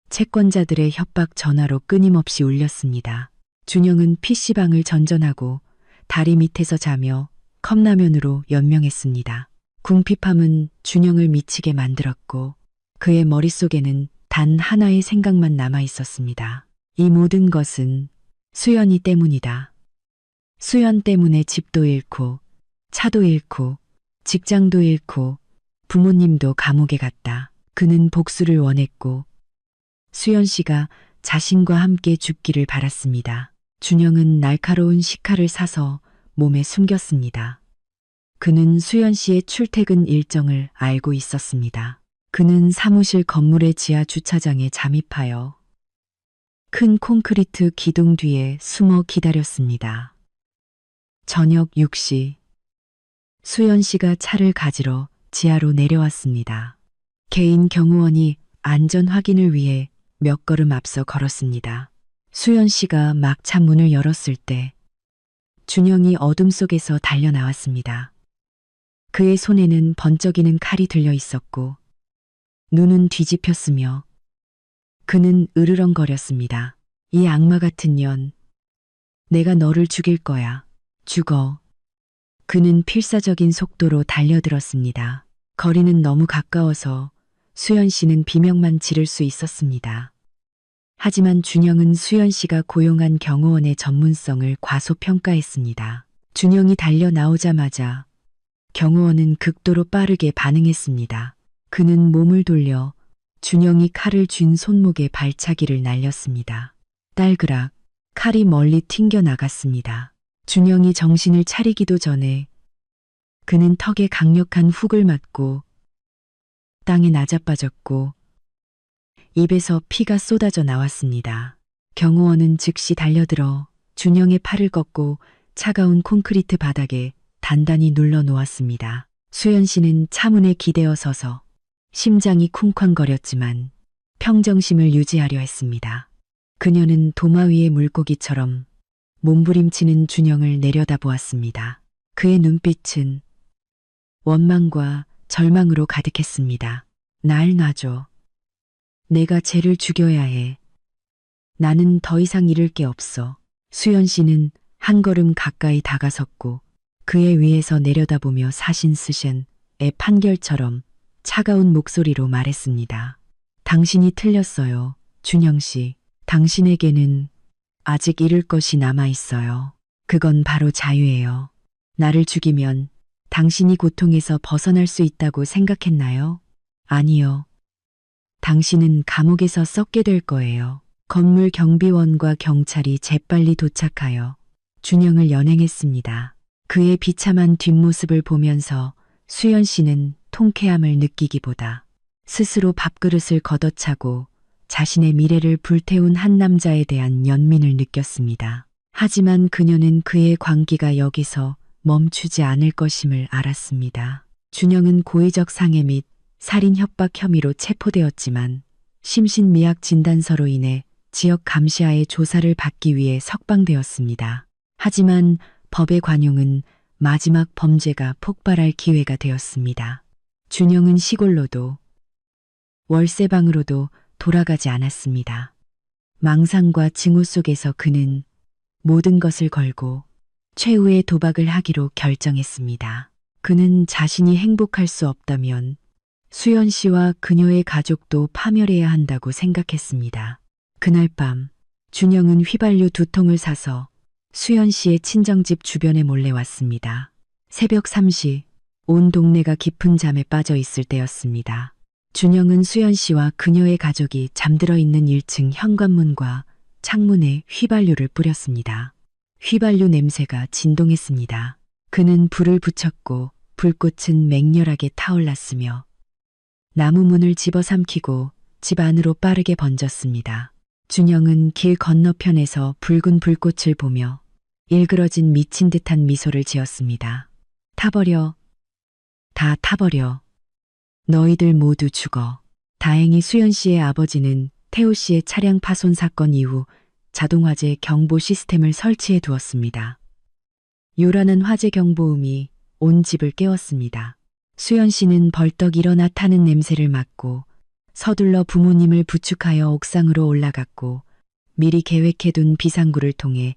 A: 채권자들의 협박 전화로 끊임없이 울렸습니다. 준영은 PC방을 전전하고 다리 밑에서 자며 컵라면으로 연명했습니다. 궁핍함은 준영을 미치게 만들었고 그의 머릿속에는 단 하나의 생각만 남아 있었습니다. 이 모든 것은 수연이 때문이다. 수연 때문에 집도 잃고 차도 잃고 직장도 잃고 부모님도 감옥에 갔다. 그는 복수를 원했고 수연 씨가 자신과 함께 죽기를 바랐습니다. 준영은 날카로운 식칼을 사서 몸에 숨겼습니다. 그는 수연 씨의 출퇴근 일정을 알고 있었습니다. 그는 사무실 건물의 지하 주차장에 잠입하여 큰 콘크리트 기둥 뒤에 숨어 기다렸습니다. 저녁 6시 수연 씨가 차를 가지러 지하로 내려왔습니다. 개인 경호원이 안전 확인을 위해 몇 걸음 앞서 걸었습니다. 수연 씨가 막 차 문을 열었을 때 준영이 어둠 속에서 달려나왔습니다. 그의 손에는 번쩍이는 칼이 들려 있었고 눈은 뒤집혔으며 그는 으르렁거렸습니다. 이 악마 같은 년, 내가 너를 죽일 거야. 죽어. 그는 필사적인 속도로 달려들었습니다. 거리는 너무 가까워서 수연 씨는 비명만 지를 수 있었습니다. 하지만 준영은 수연 씨가 고용한 경호원의 전문성을 과소평가했습니다. 준영이 달려 나오자마자 경호원은 극도로 빠르게 반응했습니다. 그는 몸을 돌려 준영이 칼을 쥔 손목에 발차기를 날렸습니다. 딸그락 칼이 멀리 튕겨 나갔습니다. 준영이 정신을 차리기도 전에 그는 턱에 강력한 훅을 맞고 땅에 나자빠졌고 입에서 피가 쏟아져 나왔습니다. 경호원은 즉시 달려들어 준영의 팔을 꺾고 차가운 콘크리트 바닥에 단단히 눌러 놓았습니다. 수연 씨는 차문에 기대어 서서 심장이 쿵쾅거렸지만 평정심을 유지하려 했습니다. 그녀는 도마 위의 물고기처럼 몸부림치는 준영을 내려다보았습니다. 그의 눈빛은 원망과 절망으로 가득했습니다. 날 놔줘. 내가 쟤를 죽여야 해. 나는 더 이상 잃을 게 없어. 수연 씨는 한 걸음 가까이 다가섰고 그의 위에서 내려다보며 사신스셴의 판결처럼 차가운 목소리로 말했습니다. 당신이 틀렸어요. 준영 씨. 당신에게는 아직 잃을 것이 남아 있어요. 그건 바로 자유예요. 나를 죽이면 당신이 고통에서 벗어날 수 있다고 생각했나요? 아니요. 당신은 감옥에서 썩게 될 거예요. 건물 경비원과 경찰이 재빨리 도착하여 준영을 연행했습니다. 그의 비참한 뒷모습을 보면서 수연 씨는 통쾌함을 느끼기보다 스스로 밥그릇을 걷어차고 자신의 미래를 불태운 한 남자에 대한 연민을 느꼈습니다. 하지만 그녀는 그의 광기가 여기서 멈추지 않을 것임을 알았습니다. 준영은 고의적 상해 및 살인 협박 혐의로 체포되었지만 심신미약 진단서로 인해 지역 감시하에 조사를 받기 위해 석방되었습니다. 하지만 법의 관용은 마지막 범죄가 폭발할 기회가 되었습니다. 준영은 시골로도 월세방으로도 돌아가지 않았습니다. 망상과 증오 속에서 그는 모든 것을 걸고 최후의 도박을 하기로 결정했습니다. 그는 자신이 행복할 수 없다면 수연 씨와 그녀의 가족도 파멸해야 한다고 생각했습니다. 그날 밤 준영은 휘발유 2통을 사서 수연 씨의 친정집 주변에 몰래 왔습니다. 새벽 3시 온 동네가 깊은 잠에 빠져 있을 때였습니다. 준영은 수연 씨와 그녀의 가족이 잠들어 있는 1층 현관문과 창문에 휘발유를 뿌렸습니다. 휘발유 냄새가 진동했습니다. 그는 불을 붙였고 불꽃은 맹렬하게 타올랐으며 나무 문을 집어삼키고 집 안으로 빠르게 번졌습니다. 준영은 길 건너편에서 붉은 불꽃을 보며 일그러진 미친 듯한 미소를 지었습니다. 타버려. 다 타버려. 너희들 모두 죽어. 다행히 수연 씨의 아버지는 태호 씨의 차량 파손 사건 이후 자동화재 경보 시스템을 설치해 두었습니다. 요란한 화재 경보음이 온 집을 깨웠습니다. 수연 씨는 벌떡 일어나 타는 냄새를 맡고 서둘러 부모님을 부축하여 옥상으로 올라갔고 미리 계획해둔 비상구를 통해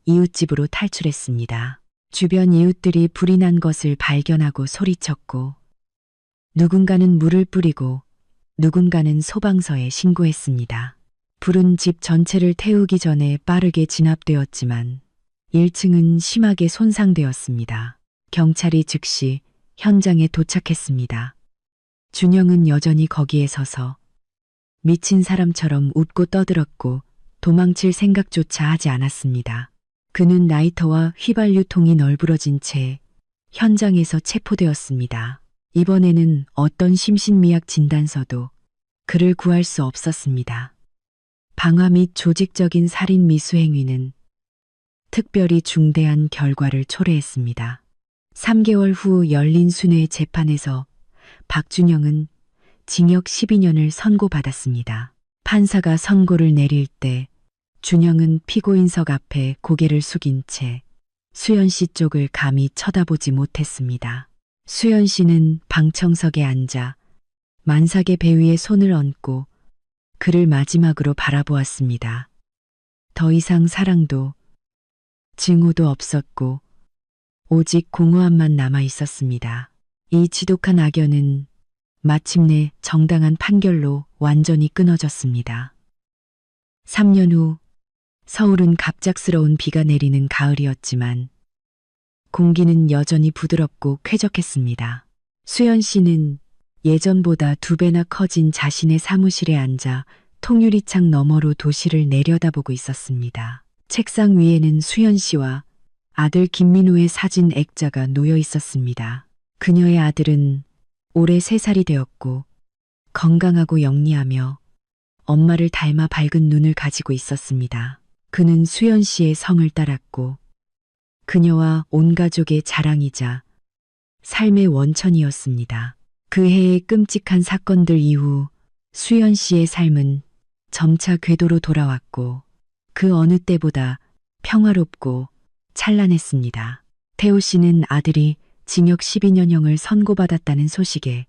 A: 이웃집으로 탈출했습니다. 주변 이웃들이 불이 난 것을 발견하고 소리쳤고 누군가는 물을 뿌리고 누군가는 소방서에 신고했습니다. 불은 집 전체를 태우기 전에 빠르게 진압되었지만 1층은 심하게 손상되었습니다. 경찰이 즉시 현장에 도착했습니다. 준영은 여전히 거기에 서서 미친 사람처럼 웃고 떠들었고 도망칠 생각조차 하지 않았습니다. 그는 라이터와 휘발유통이 널브러진 채 현장에서 체포되었습니다. 이번에는 어떤 심신미약 진단서도 그를 구할 수 없었습니다. 방화 및 조직적인 살인 미수행위는 특별히 중대한 결과를 초래했습니다. 3개월 후 열린 순회 재판에서 박준영은 징역 12년을 선고받았습니다. 판사가 선고를 내릴 때 준영은 피고인석 앞에 고개를 숙인 채 수연 씨 쪽을 감히 쳐다보지 못했습니다. 수연 씨는 방청석에 앉아 만삭의 배 위에 손을 얹고 그를 마지막으로 바라보았습니다. 더 이상 사랑도 증오도 없었고 오직 공허함만 남아 있었습니다. 이 지독한 악연은 마침내 정당한 판결로 완전히 끊어졌습니다. 3년 후 서울은 갑작스러운 비가 내리는 가을이었지만 공기는 여전히 부드럽고 쾌적했습니다. 수연 씨는 예전보다 2배나 커진 자신의 사무실에 앉아 통유리창 너머로 도시를 내려다보고 있었습니다. 책상 위에는 수연 씨와 아들 김민호의 사진 액자가 놓여 있었습니다. 그녀의 아들은 올해 3살이 되었고 건강하고 영리하며 엄마를 닮아 밝은 눈을 가지고 있었습니다. 그는 수연 씨의 성을 따랐고 그녀와 온 가족의 자랑이자 삶의 원천이었습니다. 그 해의 끔찍한 사건들 이후 수연 씨의 삶은 점차 궤도로 돌아왔고 그 어느 때보다 평화롭고 찬란했습니다. 태호 씨는 아들이 징역 12년형을 선고받았다는 소식에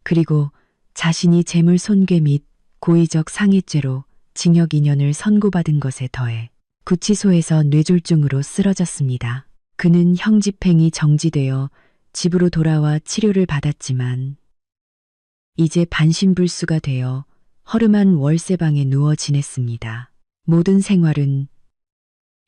A: 그리고 자신이 재물 손괴 및 고의적 상해죄로 징역 2년을 선고받은 것에 더해 구치소에서 뇌졸중으로 쓰러졌습니다. 그는 형집행이 정지되어 집으로 돌아와 치료를 받았지만 이제 반신불수가 되어 허름한 월세방에 누워 지냈습니다. 모든 생활은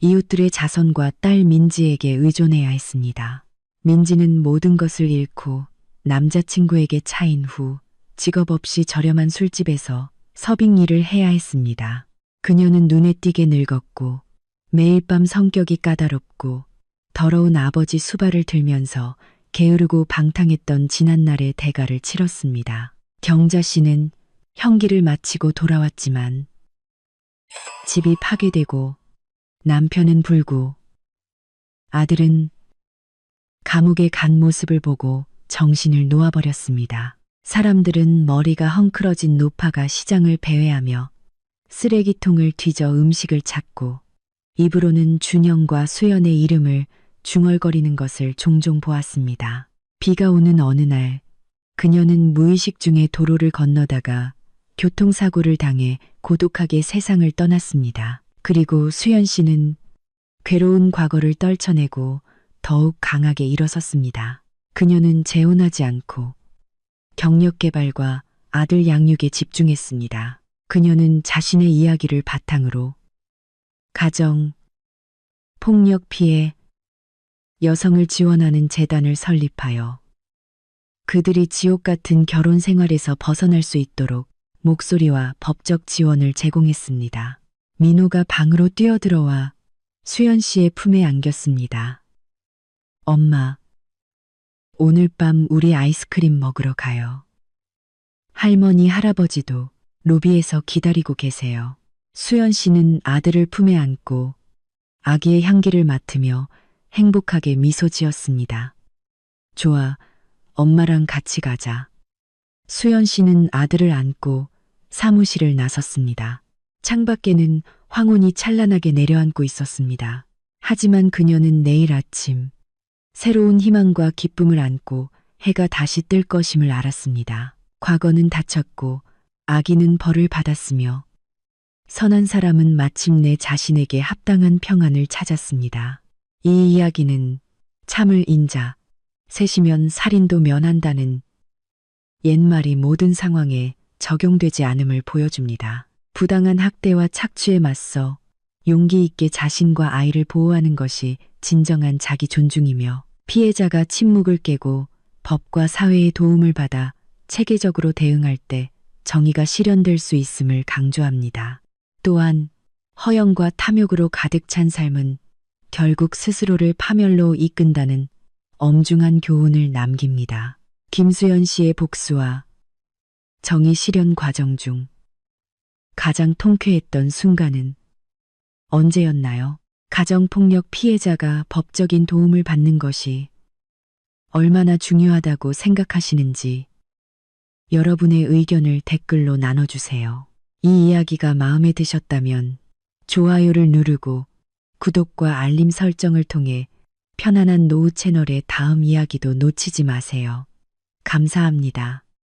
A: 이웃들의 자선과 딸 민지에게 의존해야 했습니다. 민지는 모든 것을 잃고 남자친구에게 차인 후 직업 없이 저렴한 술집에서 서빙 일을 해야 했습니다. 그녀는 눈에 띄게 늙었고 매일 밤 성격이 까다롭고 더러운 아버지 수발을 들면서 게으르고 방탕했던 지난날의 대가를 치렀습니다. 경자 씨는 형기를 마치고 돌아왔지만 집이 파괴되고 남편은 불구 아들은 감옥에 간 모습을 보고 정신을 놓아버렸습니다. 사람들은 머리가 헝클어진 노파가 시장을 배회하며 쓰레기통을 뒤져 음식을 찾고 입으로는 준영과 수연의 이름을 중얼거리는 것을 종종 보았습니다. 비가 오는 어느 날 그녀는 무의식 중에 도로를 건너다가 교통사고를 당해 고독하게 세상을 떠났습니다. 그리고 수연 씨는 괴로운 과거를 떨쳐내고 더욱 강하게 일어섰습니다. 그녀는 재혼하지 않고 경력 개발과 아들 양육에 집중했습니다. 그녀는 자신의 이야기를 바탕으로 가정, 폭력 피해, 여성을 지원하는 재단을 설립하여 그들이 지옥 같은 결혼 생활에서 벗어날 수 있도록 목소리와 법적 지원을 제공했습니다. 민호가 방으로 뛰어들어와 수연 씨의 품에 안겼습니다. 엄마, 오늘 밤 우리 아이스크림 먹으러 가요. 할머니, 할아버지도 로비에서 기다리고 계세요. 수연 씨는 아들을 품에 안고 아기의 향기를 맡으며 행복하게 미소 지었습니다. 좋아, 엄마랑 같이 가자. 수연 씨는 아들을 안고 사무실을 나섰습니다. 창밖에는 황혼이 찬란하게 내려앉고 있었습니다. 하지만 그녀는 내일 아침 새로운 희망과 기쁨을 안고 해가 다시 뜰 것임을 알았습니다. 과거는 다쳤고 악인은 벌을 받았으며 선한 사람은 마침내 자신에게 합당한 평안을 찾았습니다. 이 이야기는 참을 인자, 셋이면 살인도 면한다는 옛말이 모든 상황에 적용되지 않음을 보여줍니다. 부당한 학대와 착취에 맞서 용기 있게 자신과 아이를 보호하는 것이 진정한 자기 존중이며 피해자가 침묵을 깨고 법과 사회의 도움을 받아 체계적으로 대응할 때 정의가 실현될 수 있음을 강조합니다. 또한 허영과 탐욕으로 가득 찬 삶은 결국 스스로를 파멸로 이끈다는 엄중한 교훈을 남깁니다. 김수연 씨의 복수와 정의 실현 과정 중 가장 통쾌했던 순간은 언제였나요? 가정폭력 피해자가 법적인 도움을 받는 것이 얼마나 중요하다고 생각하시는지 여러분의 의견을 댓글로 나눠주세요. 이 이야기가 마음에 드셨다면 좋아요를 누르고 구독과 알림 설정을 통해 편안한 노후 채널의 다음 이야기도 놓치지 마세요. 감사합니다.